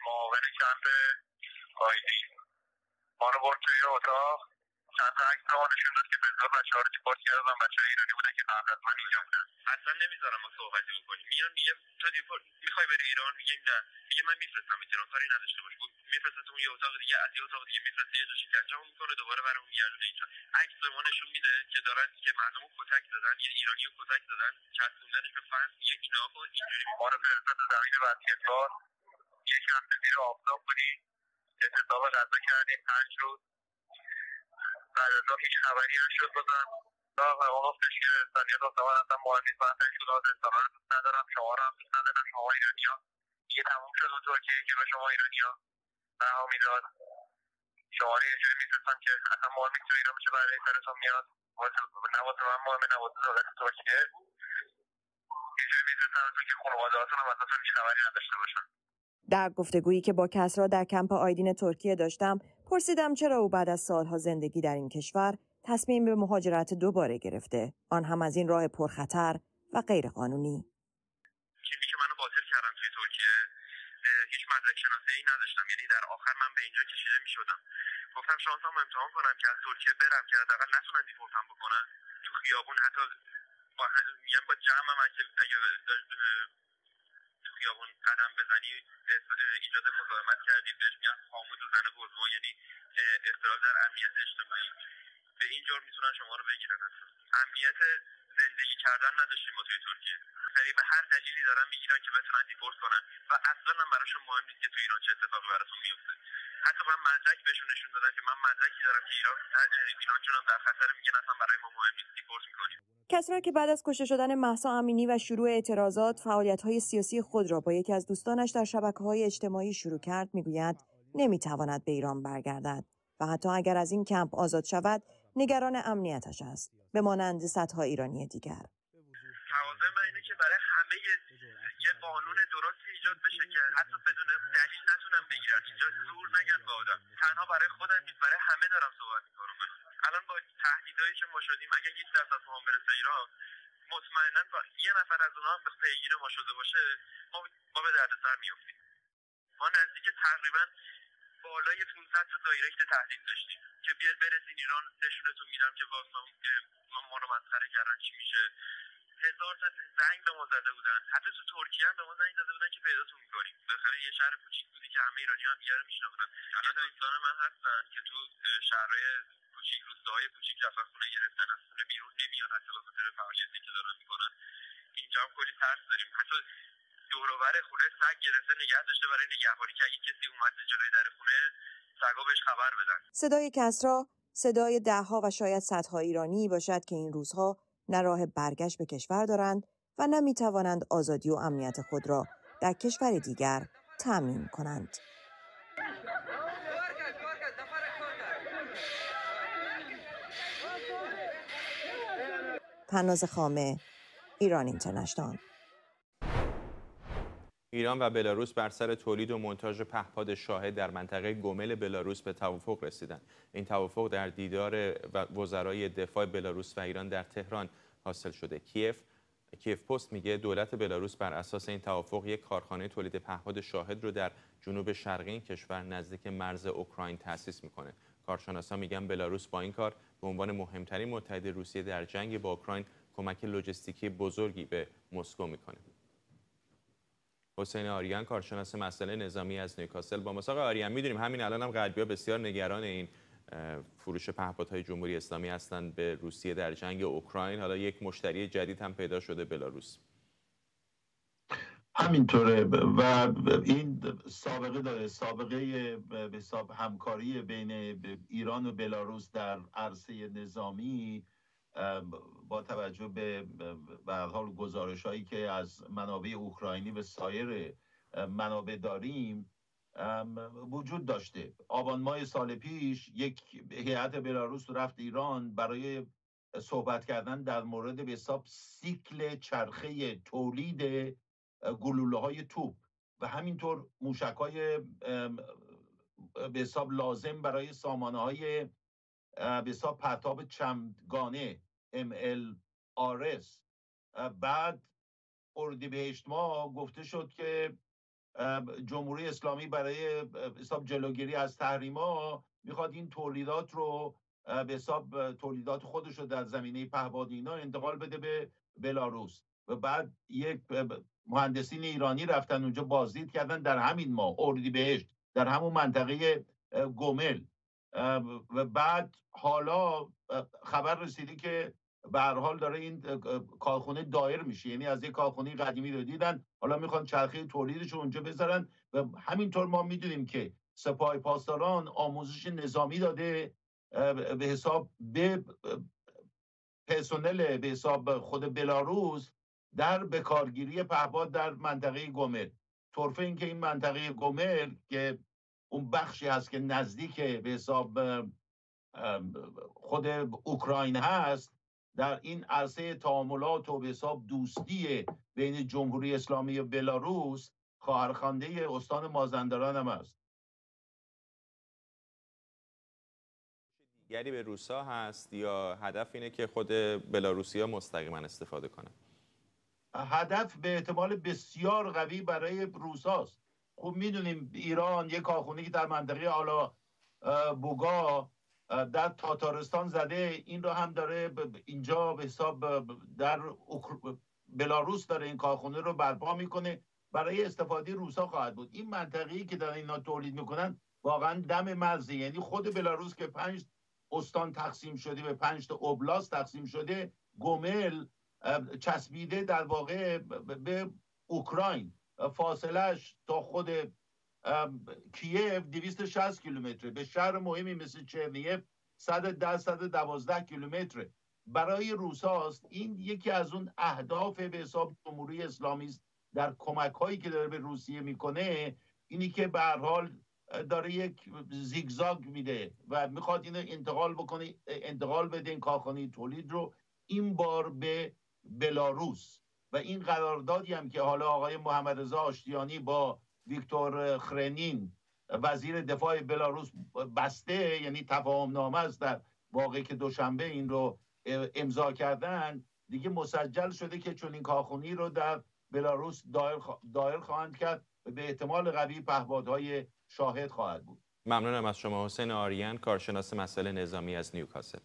معاون کمپ آیدین ما رو برد توی اتاق، چند تا عکس ما نشون داد که بذار بچه‌ها رو دیپورت کردن، بچه‌های ایرانی بودن که قبل از من اینجا بودن. اصلا نمیذارم ما صحبتی بکنیم. میگم تو دیپورت میخوای بری ایران؟ میگم نه. میگه من میفرستم ایران، کاری نداشته باش. میفرسته اون یه اتاق دیگه، از یه اتاق دیگه میفرسته یه جا شکنجه‌مون میکنه، دوباره برام میگردونه اینجا. عکس ما نشون میده که دارن که مردمو کتک زدن، یه ایرانیو کتک زدن، چسبوندنش به فنس. میگه اینا رو اینجوری ما رو فرستاد زمین بسکتبال، یک هفته زیر آفتاب بودیم، اعتصاب غذا کردیم 5 روز. بعد از اون هیچ خبری نشد بازم. و گفتش که ثانیه دوستمان اصلا مهم نیست، من اصلا این شده انسان‌ها رو دوست ندارم، شما رو هم دوست ندارم، شما ایرانی‌ها دیگه تموم شد اون ترکیه که به شما ایرانی‌ها رها میداد. شما رو یه جوری میفرستن که اصلا مهم نیست تو ایران میشه برای سرتون میاد، نه واسه من مهمه نه واسه دولت ترکیه. یه جوری میفرستنتون که خانواده‌هاتون هم ازتون هیچ خبری نداشته باشن. در گفتگویی که با کسرا در کمپ آیدین ترکیه داشتم، پرسیدم چرا او بعد از سالها زندگی در این کشور تصمیم به مهاجرت دوباره گرفته، آن هم از این راه پرخطر و غیرقانونی. تیمی که منو باطل کردن توی ترکیه هیچ مدرک شناسایی نداشتم، یعنی در آخر من به اینجا کشیده میشدم. گفتم شانسم امتحان کنم که از ترکیه برم که حداقل نتونن دیپورتم بکنن. تو خیابون حتی میگم با جمعم اگه تو خیابون قدم بزنی ایجاد مزاحمت کردی، بهش میگن خاموش و زن گزما، یعنی اختلال در امنیت اجتماعی. به این جور میتونن شما رو بگیرن. اصلا امنیت زندگی کردن نداشتیم ما توی ترکیه. به هر دلیلی دارن میگیرن که بتونن دیپورت کنن و اصلا هم براشون مهم نیست که تو ایران چه اتفاقی براتون میفته. حتی من مدرک بهشون نشون دادم که من مدرکی دارم که ایران جونم در خطر، میگن اصلا برای ما مهم نیست، دیپورت میکنیم. کسرا که بعد از کشته شدن مهسا امینی و شروع اعتراضات فعالیت‌های سیاسی خود را با یکی از دوستانش در شبکه‌های اجتماعی شروع کرد، میگوید نمیتواند به ایران برگردد و حتی اگر از این کمپ آزاد شود نگران امنیتش است، به مانند صدها ایرانی دیگر. تقاضای من اینه که برای همه یه قانون درست ایجاد بشه که حتی بدون دلیل نتونن بگیرن، اینجا زور نگن به آدم. تنها برای خودم نیست، برای همه دارم صحبت میکنم. الان با تهدیدایی که ما شدیم، اگه 1% ما برسه ایران، مطمئنا یه نفر از اونها هم به پیگیر ما شده باشه، ما به دردسر میافتیم. ما نزدیک تقریبا بالای 500 تا دایرکت تهدید داشتیم که بیاد برسین ایران، نشونتون میدم که ما رو مسخره کردن چی میشه. 1000 تا زنگ به ما زده بودن، حتی تو ترکیه هم به ما زنگ زده بودن که پیداتون میکنیم. بالاخره یه شهر کوچیک بودی که همه ایرانی‌ها هم دیگه رو میشناختن. الان دوستان من هستن که تو شهرهای کوچیک، روستاهای کوچیک رفتن خونه گرفتن، از خونه بیرون نمیان حتی به خاطر فعالیتی که دارن میکنن. اینجا هم کلی ترس داریم. حتی دور و بر خونه سگ گرفته نگه داشته برای نگهداری که اگه کسی اومد جلوی در خونه سگا بهش خبر بدن. صدای کسرا صدای ده‌ها و شاید صدها ایرانی باشد که این روزها نه راه برگشت به کشور دارند و نه می‌توانند آزادی و امنیت خود را در کشور دیگر تأمین کنند. تناز خامه، ایران اینترنشنال. ایران و بلاروس بر سر تولید و مونتاژ پهپاد شاهد در منطقه گومل بلاروس به توافق رسیدند. این توافق در دیدار وزرای دفاع بلاروس و ایران در تهران حاصل شده. کیف پست میگه دولت بلاروس بر اساس این توافق یک کارخانه تولید پهپاد شاهد رو در جنوب شرقی این کشور نزدیک مرز اوکراین تأسیس میکنه. کارشناسان میگن بلاروس با این کار به عنوان مهمترین متحد روسیه در جنگ با اوکراین کمک لوجستیکی بزرگی به مسکو میکنه. حسین آریان کارشناس مسائل نظامی از نیوکاسل با ما. آقای آریان، میدونیم همین الان هم غربی‌ها بسیار نگران این فروش پهپادهای جمهوری اسلامی هستند به روسیه در جنگ اوکراین. حالا یک مشتری جدید هم پیدا شده، بلاروس. همینطوره و این سابقه داره، سابقه به حساب همکاری بین ایران و بلاروس در عرصه نظامی با توجه به هر حال گزارش‌هایی که از منابع اوکراینی و سایر منابع داریم وجود داشته. آبان ماه سال پیش یک هیئت بلاروس رفت ایران برای صحبت کردن در مورد به حساب سیکل چرخه تولید گلوله‌های توپ و همینطور موشک‌های به حساب لازم برای سامانه‌های به حساب پرتاب چندگانه MLRS. بعد اردیبهشت ماه گفته شد که جمهوری اسلامی برای حساب جلوگیری از تحریم‌ها میخواد این تولیدات رو به حساب تولیدات خودش رو در زمینه پهپادی اینا انتقال بده به بلاروس و بعد یک مهندسین ایرانی رفتن اونجا بازدید کردن در همین ماه اردیبهشت در همون منطقه گومل و بعد حالا خبر رسیدی که به هر حال داره این کارخونه دایر میشه، یعنی از یک کارخونه قدیمی رو دیدن حالا میخوان چرخه تولیدش رو اونجا بذارن و همینطور ما میدونیم که سپاه پاسداران آموزش نظامی داده به حساب به پرسنل به حساب خود بلاروس در بکارگیری پهپاد در منطقه گومل. طرفه این که این منطقه گومل که اون بخشی هست که نزدیک به حساب خود اوکراین هست، در این عرصه تعاملات و به حساب دوستی بین جمهوری اسلامی و بلاروس خواهرخوانده استان مازندران هم است. دیگری به روسا هست یا هدف اینه که خود بلاروسیا مستقیما استفاده کنن؟ هدف به احتمال بسیار قوی برای روساست. خب میدونیم ایران یک کارخونه که در منطقه آلا بوگا در تاتارستان زده، این رو هم داره اینجا به حساب در بلاروس داره این کارخونه رو برپا میکنه، برای استفاده روسا خواهد بود. این منطقه‌ای که دارن اینا تولید میکنن واقعا دم مرزه، یعنی خود بلاروس که 5 استان تقسیم شده به 5 تا اوبلاست تقسیم شده، گومل چسبیده در واقع به اوکراین، فاصلش تا خود کییف 260 کیلومتره، به شهر مهمی مثل چرنیف 112 کیلومتره. برای روساست این یکی از اون اهداف به حساب جمهوری اسلامی است در کمک هایی که داره به روسیه میکنه، اینی که به هر حال داره یک زیگزاگ میده و میخواد اینو انتقال بده این کارخانه تولید رو این بار به بلاروس. و این قراردادی هم که حالا آقای محمد رضا آشتیانی با ویکتور خرنین وزیر دفاع بلاروس بسته، یعنی تفاهم نامه است در واقع که دوشنبه این رو امضا کردن، دیگه مسجل شده که چون این کارخانه‌ای رو در بلاروس دایر خواهند کرد و به احتمال قوی پهپادهای شاهد خواهد بود. ممنونم از شما حسین آریان، کارشناس مسائل نظامی از نیوکاسل.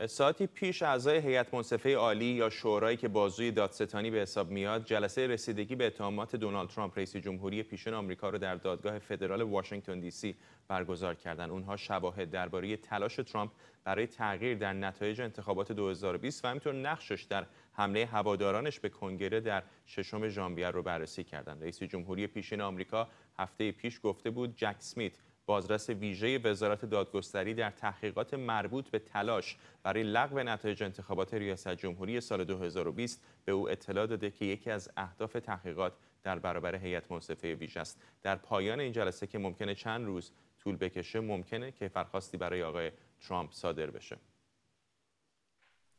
ساعتی پیش اعضای هیئت منصفه عالی یا شورایی که بازوی دادستانی به حساب میاد، جلسه رسیدگی به اتهامات دونالد ترامپ رئیس جمهوری پیشین آمریکا رو در دادگاه فدرال واشنگتن دی سی برگزار کردند. اونها شواهد درباره تلاش ترامپ برای تغییر در نتایج انتخابات 2020 و همینطور نقشش در حمله هوادارانش به کنگره در 6 ژانویه رو بررسی کردند. رئیس جمهوری پیشین آمریکا هفته پیش گفته بود جک اسمیت، بازرس ویژه وزارت دادگستری، در تحقیقات مربوط به تلاش برای لغو نتایج انتخابات ریاست جمهوری سال 2020 به او اطلاع داده که یکی از اهداف تحقیقات در برابر هیئت منصفه ویژه است. در پایان این جلسه که ممکنه چند روز طول بکشه، ممکنه که کیفرخواستی برای آقای ترامپ صادر بشه.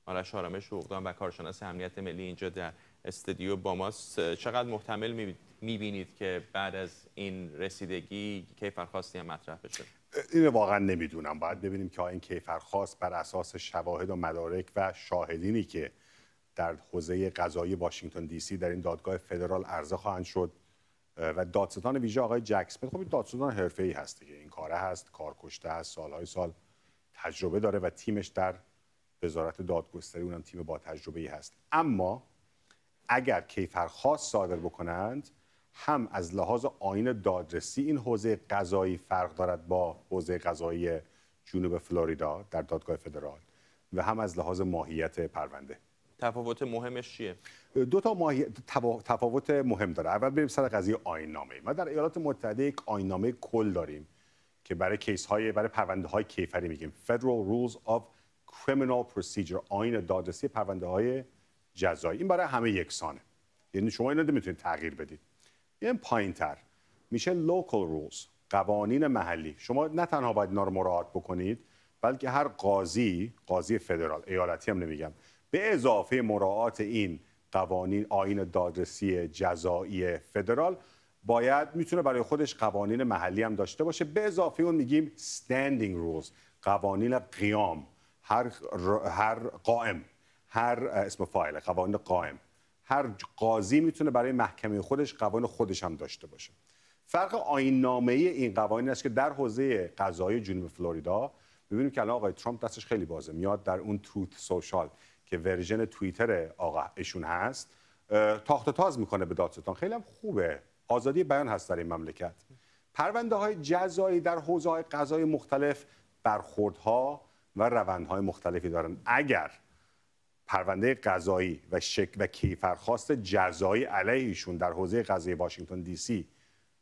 آرش آرامش حقوقدان و کارشناس امنیت ملی اینجا در استودیو با ماست. چقدر محتمل می‌بینید که بعد از این رسیدگی کیفرخواستی هم مطرح بشه؟ این واقعا نمیدونم، باید ببینیم که این کیفرخواست بر اساس شواهد و مدارک و شاهدینی که در حوزه قضایی واشنگتن دی سی در این دادگاه فدرال عرضه خواهند شد و دادستان ویژه آقای جک اسمیت، خب این دادستان حرفه‌ای هست دیگه، این کاره هست، کارکشته است، سالهای سال تجربه داره و تیمش در وزارت دادگستری اونم تیم با تجربه‌ای هست. اما اگر کیفرخواست صادر بکنند، هم از لحاظ آیین دادرسی این حوزه قضایی فرق دارد با حوزه قضایی جنوب فلوریدا در دادگاه فدرال و هم از لحاظ ماهیت پرونده. تفاوت مهمش چیه؟ دو تا تفاوت مهم داره. اول بریم سر قضیه آیین‌نامه. ما در ایالات متحده یک آیین‌نامه کل داریم که برای برای پرونده‌های کیفری میگیم Federal Rules of Criminal Procedure، آیین دادرسی پرونده‌های جزایی. این برای همه یکسانه، یعنی شما اینو نمیتونید تغییر بدید. این پایین‌تر میشه Local Rules، قوانین محلی. شما نه تنها باید اینا رو مراعات بکنید، بلکه هر قاضی فدرال، ایالتی هم نمیگم، به اضافه مراعات این قوانین آیین دادرسی جزایی فدرال میتونه برای خودش قوانین محلی هم داشته باشه. به اضافه اون میگیم standing rules، قوانین قیام، هر قائم، هر اسم فاعل، قوانین قائم. هر قاضی میتونه برای محکمه خودش قوانین خودش هم داشته باشه. فرق آیین‌نامه‌ای این قوانین است که در حوزه قضایی جنوب فلوریدا می‌بینیم که الان آقای ترامپ دستش خیلی بازه، میاد در اون تروت سوشال که ورژن توییتر آقا ایشون هست تاخت و تاز میکنه به دادستان. خیلی هم خوبه، آزادی بیان هست در این مملکت. پرونده‌های جزایی در حوزه‌های قضایی مختلف برخوردها و روندهای مختلفی دارن. اگر پرونده قضایی و کیفرخواست جزایی علیه ایشون در حوزه قضایی واشنگتن دی سی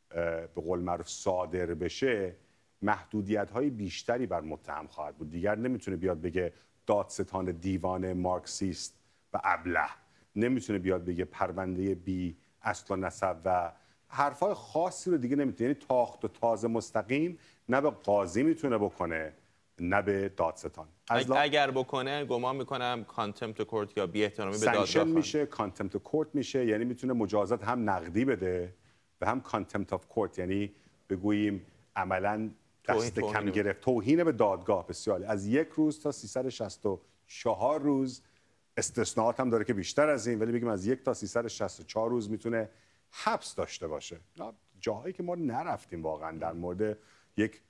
به قول معروف صادر بشه، محدودیت‌های بیشتری بر متهم خواهد بود. دیگر نمیتونه بیاد بگه دادستان دیوان مارکسیست و ابله، نمیتونه بیاد بگه پرونده بی اصل و نسب و حرفای خاصی رو دیگه نمیتونه. یعنی تاخت و تاز مستقیم نه به قاضی میتونه بکنه نه به دادستان. اگر بکنه گمان میکنم کانتمپت کورت یا بی احترامی به دادگاه میشه، کانتمپت کورت میشه، یعنی میتونه مجازات هم نقدی بده و هم کانتمپت آف کورت، یعنی بگوییم عملاً دست کم گرفت، توهین به دادگاه. بسیار از 1 روز تا 364 روز، استثناءات هم داره که بیشتر از این، ولی بگیم از 1 تا 364 روز میتونه حبس داشته باشه. جاهایی که ما نرفتیم واقعا در مورد یک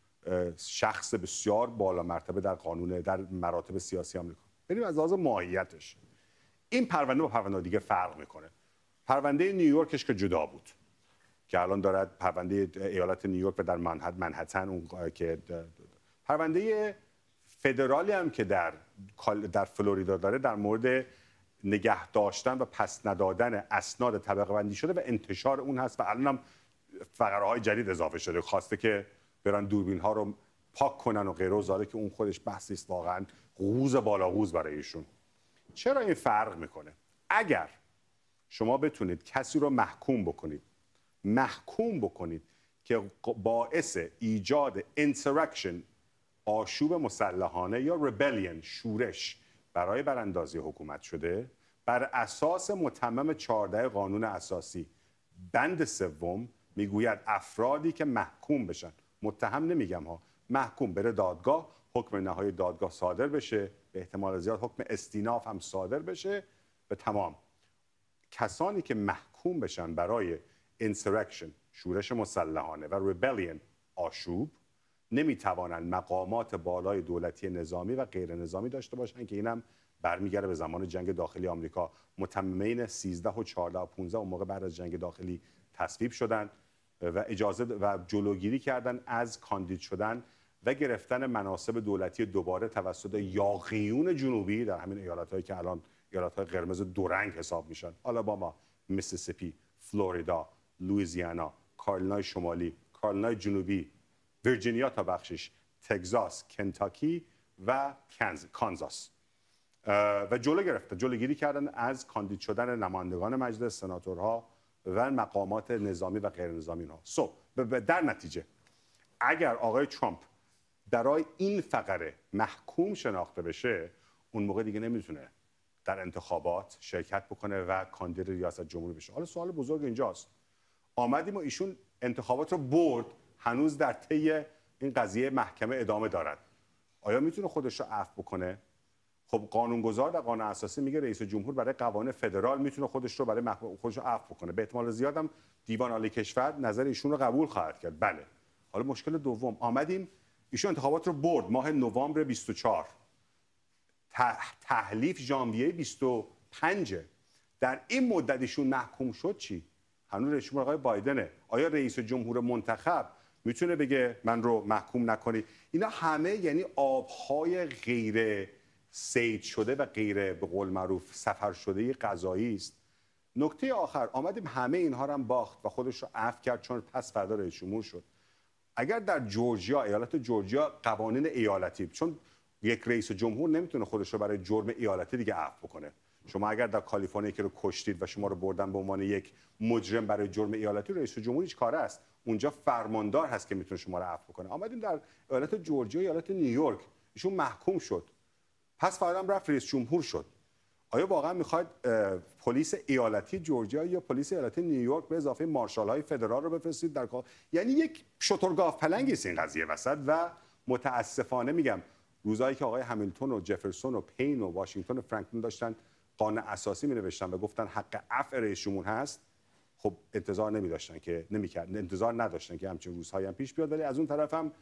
شخص بسیار بالا مرتبه در قانون، در مراتب سیاسی آمریکا. بریم از لحاظ ماهیتش. این پرونده با پرونده دیگه فرق میکنه. پرونده نیویورکش که جدا بود که الان دارد پرونده ایالت نیویورک و در منهتن، اون که پرونده فدرالی هم که در فلوریدا داره در مورد نگه داشتن و پس ندادن اسناد طبقه بندی شده و انتشار اون هست و الان هم فقره‌های جدید اضافه شده، خواسته که برن دوربین ها رو پاک کنن و غیره و زاره که اون خودش بحثی است واقعا قوز بالا قوز برای ایشون. چرا این فرق میکنه؟ اگر شما بتونید کسی رو محکوم بکنید که باعث ایجاد انسرکشن، آشوب مسلحانه یا ریبلیون، شورش برای براندازی حکومت شده، بر اساس متمم 14 قانون اساسی بند 3 میگوید افرادی که محکوم بشن، متهم نمیگم ها، محکوم بره دادگاه، حکم نهایی دادگاه صادر بشه، به احتمال زیاد حکم استیناف هم صادر بشه و تمام. کسانی که محکوم بشن برای انسرکشن، شورش مسلحانه و ریبلیون، آشوب، نمیتوانند مقامات بالای دولتی نظامی و غیر نظامی داشته باشند که اینم برمیگرده به زمان جنگ داخلی آمریکا. متممین 13 و 14 و 15 اون موقع بعد از جنگ داخلی تصویب شدند و اجازه و جلوگیری کردن از کاندید شدن و گرفتن مناصب دولتی دوباره توسط یاغیون جنوبی در همین ایالت‌هایی که الان ایالت‌های قرمز دو رنگ حساب میشن: آلاباما، میسیسیپی، فلوریدا، لوئیزیانا، کارولینای شمالی، کارولینای جنوبی، ویرجینیا تا بخشش، تگزاس، کنتاکی و کانزاس و جلوگیری کردن از کاندید شدن نمایندگان مجلس، سناتورها و مقامات نظامی و غیر نظامی ها. در نتیجه اگر آقای ترامپ برای این فقره محکوم شناخته بشه، اون موقع دیگه نمیتونه در انتخابات شرکت بکنه و کاندید ریاست جمهوری بشه. حالا سوال بزرگ اینجاست، آمدیم و ایشون انتخابات رو برد، هنوز در طی این قضیه محکمه ادامه دارد، آیا میتونه خودش رو عفو بکنه؟ خب قانونگذار در قانون اساسی میگه رئیس جمهور برای قوانین فدرال میتونه خودش رو برای خودش رو عفو بکنه. به احتمال زیاد هم دیوان عالی کشور نظر ایشون رو قبول خواهد کرد. بله. حالا مشکل دوم، آمدیم ایشون انتخابات رو برد ماه نوامبر 24، تحلیف ژانویه 25، در این مدت ایشون محکوم شد چی؟ هنوز رئیس جمهور آقای بایدنه. آیا رئیس جمهور منتخب میتونه بگه من رو محکوم نکنید؟ اینا همه یعنی آبهای غیر صید شده و غیر به قول معروف سفر شده قضایی است. نکته آخر، آمدیم همه اینها رو هم باخت و خودش رو عفو کرد چون پس فردا رئیس جمهور شد. اگر در جورجیا، ایالت جورجیا قوانین ایالتی، چون یک رئیس جمهور نمیتونه خودش رو برای جرم ایالتی دیگه عفو بکنه. شما اگر در کالیفرنیا که رو کشتید و شما رو بردن به عنوان یک مجرم برای جرم ایالتی، رئیس جمهور هیچ کاره است. اونجا فرماندار هست که میتونه شما رو عفو بکنه. آمدیم در ایالت جورجیا، ایالت نیویورک، ایشون محکوم شد. پس فردا هم رفت رئیس جمهور شد. آیا واقعا میخواید پلیس ایالتی جورجیا یا پلیس ایالتی نیویورک به اضافه مارشال‌های فدرال رو بفرستید در کار؟ یعنی یک شترگاف پلنگی است این قضیه وسط. و متاسفانه میگم روزایی که آقای همیلتون و جفرسون و پین و واشنگتن و فرانکلین داشتن قانون اساسی می‌نوشتن و گفتن حق عفو رئیس جمهور هست، خب انتظار نداشتن که همچین روزهایی هم پیش بیاد. ولی از اون طرف هم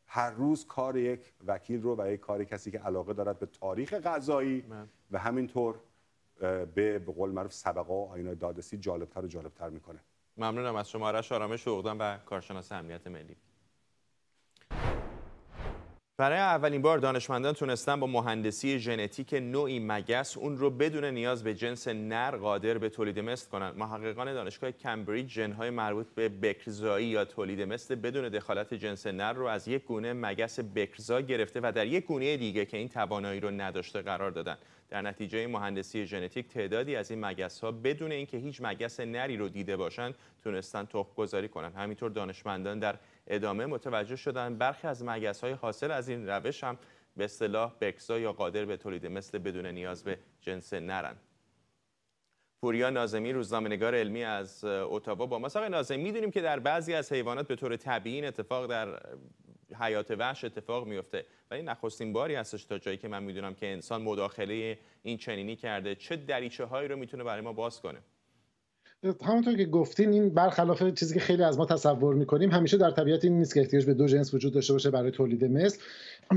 هر روز کار یک وکیل رو و یک کار کسی که علاقه دارد به تاریخ قضایی و همینطور به قول معروف سبقه و آیین دادرسی جالبتر و جالبتر میکنه. ممنونم از شما آرش آرامش عقدان و کارشناس امنیت ملی. برای اولین بار دانشمندان تونستن با مهندسی ژنتیک نوعی مگس اون رو بدون نیاز به جنس نر قادر به تولید مثل کنن. محققان دانشگاه کمبریج ژن‌های مربوط به بکرزایی یا تولید مثل بدون دخالت جنس نر رو از یک گونه مگس بکرزا گرفته و در یک گونه دیگه که این توانایی رو نداشته قرار دادن. در نتیجه مهندسی ژنتیک تعدادی از این مگس‌ها بدون اینکه هیچ مگس نری رو دیده باشن تونستن تخم‌گذاری کنن. همینطور دانشمندان در ادامه متوجه شدن برخی از مگس‌های حاصل از این روش هم به اصطلاح بکرزا یا قادر به تولید مثل بدون نیاز به جنس نرن. پوریا ناظمی روزنامه‌نگار علمی از اتاوا با ماست. آقای ناظمی، می‌دونیم که در بعضی از حیوانات به طور طبیعی این اتفاق در حیات وحش اتفاق میفته، ولی نخستین باری هستش تا جایی که من میدونم که انسان مداخله این چنینی کرده. چه دریچه‌هایی رو میتونه برای ما باز کنه؟ همونطور که گفتین این برخلاف چیزی که خیلی از ما تصور میکنیم، همیشه در طبیعت این نیست که احتیاج به دو جنس وجود داشته باشه برای تولید مثل.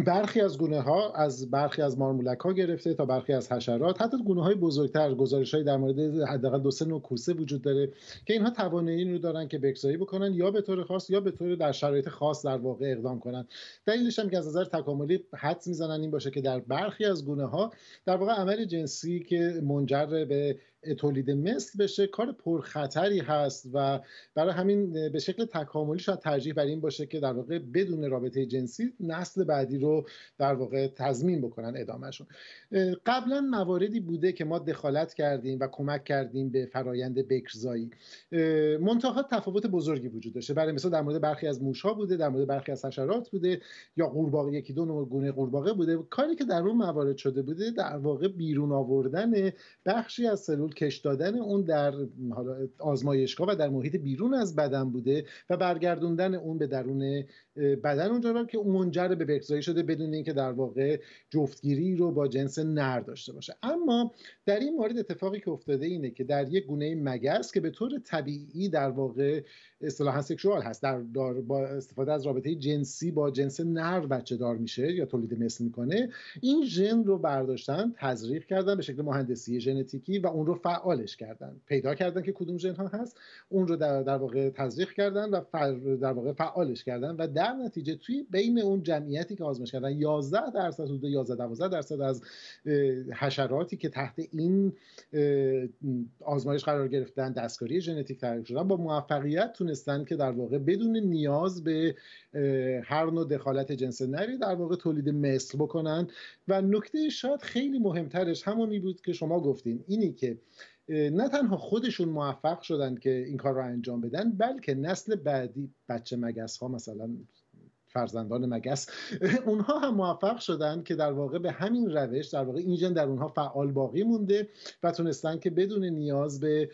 برخی از گونه ها، از برخی از مارمولک ها گرفته تا برخی از حشرات، حتی گونه های بزرگتر، گزارش‌هایی در مورد حداقل 2-3 نوع کوسه وجود داره که اینها توانایی این رو دارن که بکرزایی بکنن یا به طور خاص یا به طور در شرایط خاص در واقع اقدام کنن. دلیلش هم که از نظر تکاملی حدس میزنن این باشه که در برخی از گونه ها در واقع عمل جنسی که منجر به تولید مثل بشه کار پرخطری هست و برای همین به شکل تکاملی شاید ترجیح بر این باشه که در واقع بدون رابطه جنسی نسل بعدی رو در واقع تضمین بکنن ادامهشون. قبلا مواردی بوده که ما دخالت کردیم و کمک کردیم به فرایند بکرزایی، منتها تفاوت بزرگی وجود داشته. برای مثال در مورد برخی از موش‌ها بوده، در مورد برخی از حشرات بوده یا قورباغه، یکی دو نوع گونه قورباغه بوده. کاری که در اون موارد شده بوده در واقع بیرون آوردن بخشی از سلول، کش دادن اون در آزمایشگاه و در محیط بیرون از بدن بوده و برگردوندن اون به درون بدن اونجا که اون منجر به بکرزایی شده بدون اینکه در واقع جفتگیری رو با جنس نر داشته باشه. اما در این مورد اتفاقی که افتاده اینه که در یک گونه مگس که به طور طبیعی در واقع اصطلاحاً سکشوال هست، با استفاده از رابطه جنسی با جنس نر بچه دار میشه یا تولید مثل میکنه، این ژن رو برداشتن، تزریق کردن به شکل مهندسی ژنتیکی و اون رو فعالش کردن. پیدا کردن که کدوم ژن ها هست، اون رو در واقع تزریق کردن و در واقع فعالش کردن و در نتیجه توی بین اون جمعیتی که آزمایش کردن 11% حدود 11-12% از حشراتی که تحت این آزمایش قرار گرفتن، دستکاری ژنتیک تحقیق شدن، با موفقیت تونستن که در واقع بدون نیاز به هر نوع دخالت جنس نری در واقع تولید مثل بکنن. و نکته شاید خیلی مهمترش همونی بود که شما گفتین، اینی که نه تنها خودشون موفق شدن که این کار رو انجام بدن، بلکه نسل بعدی، بچه مگس ها، مثلا فرزندان مگس، اونها هم موفق شدن که در واقع به همین روش در واقع این ژن در اونها فعال باقی مونده و تونستن که بدون نیاز به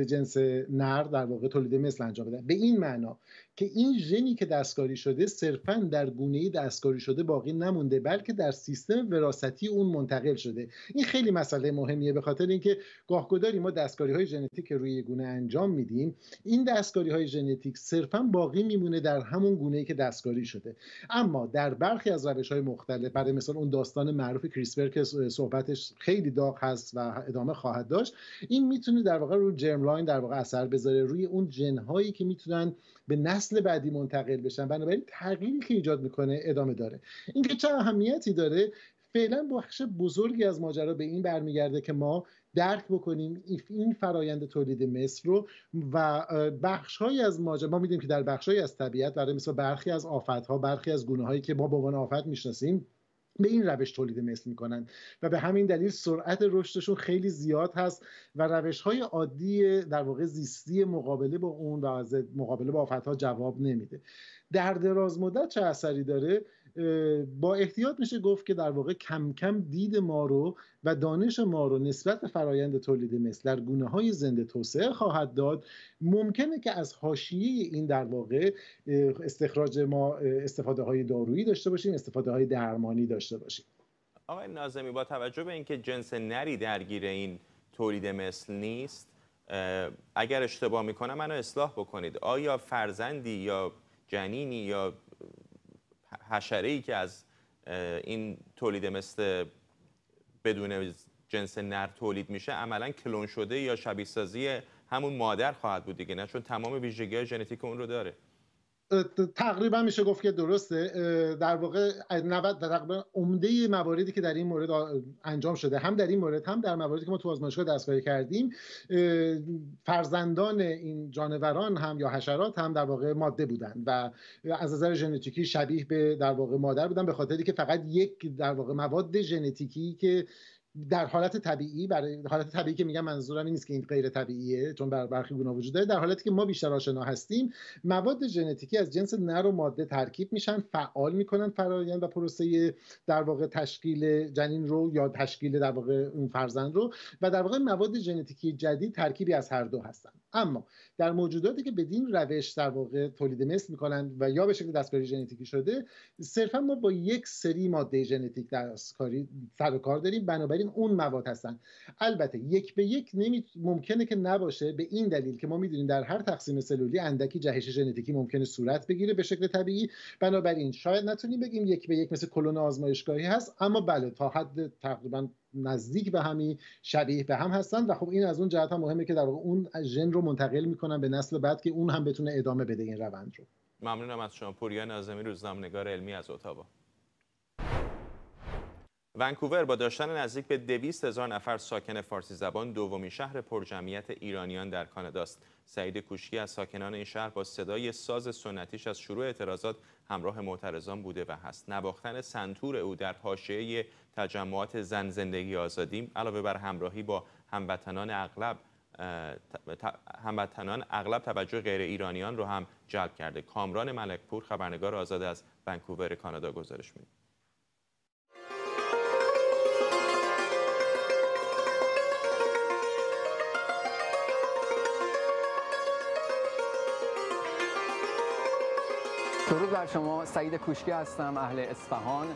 جنس نر در واقع تولید مثل انجام بدن. به این معنا که این ژنی که دستکاری شده صرفاً در گونه‌ای دستکاری شده باقی نمونده، بلکه در سیستم وراثتی اون منتقل شده. این خیلی مسئله مهمیه، به خاطر اینکه گاهگداری ما دستکاری‌های ژنتیک روی گونه انجام میدیم، این دستکاری‌های ژنتیک صرفاً باقی میمونه در همون گونه‌ای که دستکاری شده. شده. اما در برخی از روش‌های مختلف، برای مثال اون داستان معروف کریسپر که صحبتش خیلی داغ هست و ادامه خواهد داشت، این میتونه در واقع روی جرم لاین در واقع اثر بذاره، روی اون ژن‌هایی که میتونن به نسل بعدی منتقل بشن. بنابراین تغییری که ایجاد میکنه ادامه داره. اینکه چه اهمیتی داره، فعلا بخش بزرگی از ماجرا به این برمیگرده که ما درک بکنیم این فرایند تولید مثل رو و بخش‌هایی از ماجرا. ما می‌دونیم که در بخش‌هایی از طبیعت، برای مثلا برخی از آفت‌ها، برخی از گونه‌هایی که ما به عنوان آفت می‌شناسیم، به این روش تولید مثل میکنن و به همین دلیل سرعت رشدشون خیلی زیاد هست و روش‌های عادی در واقع زیستی مقابله با اون و از مقابله با آفت‌ها جواب نمیده. در دراز مدت چه اثری داره؟ با احتیاط میشه گفت که در واقع کم کم دید ما رو و دانش ما رو نسبت به فرایند تولید مثل در گونه‌های زنده توسعه خواهد داد. ممکنه که از حاشیه این در واقع استخراج ما استفاده‌های دارویی داشته باشیم، استفاده‌های درمانی داشته باشیم. آقای ناظمی، با توجه به اینکه جنس نری درگیر این تولید مثل نیست، اگر اشتباه میکنم منو اصلاح بکنید، آیا فرزندی یا جنینی یا حشره‌ای که از این تولید مثل بدون جنس نر تولید میشه عملاً کلون شده یا شبیه سازی همون مادر خواهد بود دیگه، نه؟ چون تمام ویژگی‌های ژنتیک اون رو داره. تقریبا میشه گفت که درسته. در واقع 90 تقریبا عمده مواردی که در این مورد انجام شده، هم در این مورد هم در مواردی که ما تو آزمایشگاه دستکاری کردیم، فرزندان این جانوران هم یا حشرات هم در واقع ماده بودن و از نظر ژنتیکی شبیه به در واقع مادر بودن، به خاطری که فقط یک در واقع مواد ژنتیکی که در حالت طبیعی، برای حالت طبیعی که میگم منظورم این نیست که این غیر طبیعیه، چون برخی گونه‌ها وجود داره، در حالتی که ما بیشتر آشنا هستیم مواد ژنتیکی از جنس نر و ماده ترکیب میشن، فعال میکنن فرآیند و پروسه در واقع تشکیل جنین رو یا تشکیل در واقع اون فرزند رو، و در واقع مواد ژنتیکی جدید ترکیبی از هر دو هستن. اما در موجوداتی که بدین روش در واقع تولید مثل میکنن و یا به شکل دستکاری ژنتیکی شده، صرفا ما با یک سری ماده ژنتیک دستکاری سر و کار داریم، بنابراین اون مواد هستن. البته یک به یک ممکنه که نباشه، به این دلیل که ما میدونیم در هر تقسیم سلولی اندکی جهش ژنتیکی ممکنه صورت بگیره به شکل طبیعی، بنابراین شاید نتونیم بگیم یک به یک مثل کلون آزمایشگاهی هست، اما بله تا حد تقریبا نزدیک به همی، شبیه به هم هستن و خب این از اون جهت هم مهمه که در واقع اون ژن رو منتقل میکنن به نسل بعد که اون هم بتونه ادامه بده این روند رو. ممنونم از شما. پوریا ناظمی، روزنامه‌نگار علمی از اتاوا. ونکوور با داشتن نزدیک به 200,000 نفر ساکن فارسی زبان دومین شهر پرجمعیت ایرانیان در کانادا است. سعید کوشکی از ساکنان این شهر با صدای ساز سنتیش از شروع اعتراضات همراه معترضان بوده و هست. نواختن سنتور او در حاشیه تجمعات زن زندگی آزادی علاوه بر همراهی با هموطنان اغلب توجه غیر ایرانیان رو هم جلب کرده. کامران ملکپور، خبرنگار آزاد از ونکوور کانادا، گزارش می‌دهد. درود بر شما، سعید کوشکی هستم، اهل اصفهان.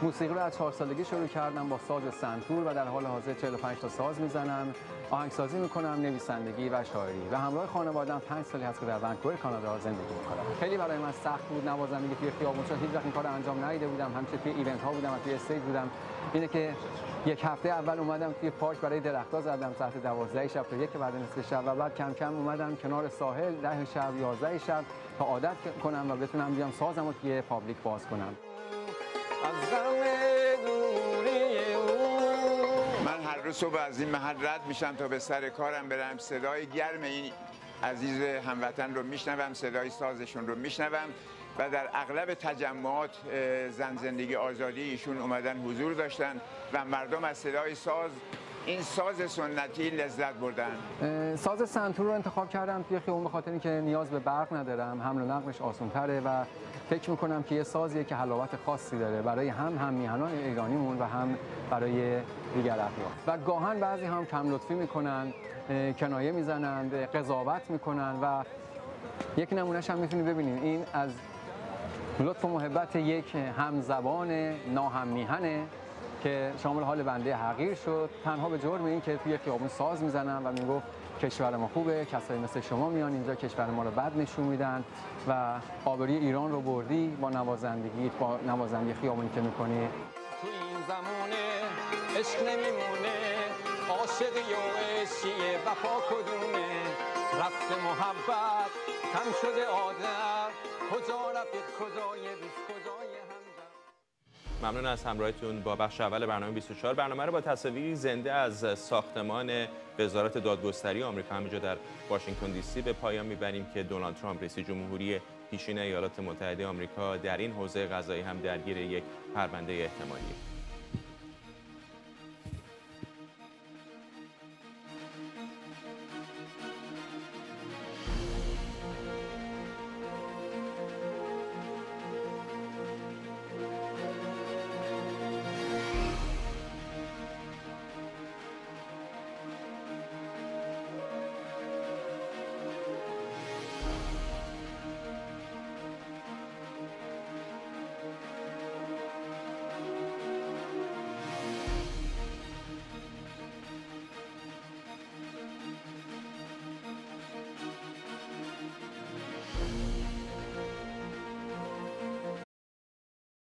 موسیقی رو از 4 سالگی شروع کردم با ساز سنتور و در حال حاضر 45 تا ساز میزنم، آهنگسازی میکنم، نویسندگی و شاعری و همراه خانواده‌ام 5 سالی هست که در ونکوور کانادا زندگی میکنم. خیلی برای من سخت بود نوازندگی توی خیابون، چون هیچ وقت این کارو انجام ندیده بودم، همیشه توی ایونت ها بودم و توی استیج بودم. اینه که یک هفته اول اومدم توی پارک برای درخت‌ها زدم ساعت 12 شب تا 1 بعد نصف شب و بعد کم کم اومدم کنار ساحل 10 شب 11 شب تا عادت کنم و بتونم بیام سازمو توی پابلیک باز کنم. من هر روز صبح از این محل رد میشم تا به سر کارم برم، صدای گرم این عزیز هموطن رو میشنوم، صدای سازشون رو میشنوم و در اغلب تجمعات زن زندگی آزادی ایشون اومدن حضور داشتن و مردم از صدای ساز این ساز سنتی لذت بردن. ساز سنتور رو انتخاب کردم توی خیابون به خاطر اینکه نیاز به برق ندارم، حمل و نقلش آسان‌تره و فکر می‌کنم که یه سازیه که حلاوت خاصی داره برای هم میهنان ایرانیمون و هم برای دیگر اطراف. و گاهن بعضی هم کم لطفی میکنن، کنایه میزنند، قضاوت میکنن و یک نمونهش هم میتونید ببینید. این از لطف و محبت یک همزبان ناهم میهنه که شامل حال بنده حقیر شد، تنها به جرم این که توی خیابون ساز میزنن و میگفت کشور ما خوبه، کسایی مثل شما میان اینجا کشور ما رو بد نشون میدن و آبروی ایران رو بردی با نوازندگی خیابونی که میکنی. تو این زمونه عشق نمیمونه، عاشقی و عشقیه وفا کدومه، رفت محبت کم شده آدم، کجا رفت کجای دوست کجای همدم. ممنون از همراهیتون با بخش اول برنامه 24. برنامه رو با تصاویری زنده از ساختمان وزارت دادگستری آمریکا همینجا در واشنگتن دی سی به پایان میبریم که دونالد ترامپ رئیس جمهوری پیشین ایالات متحده آمریکا در این حوزه قضایی هم درگیر یک پرونده احتمالی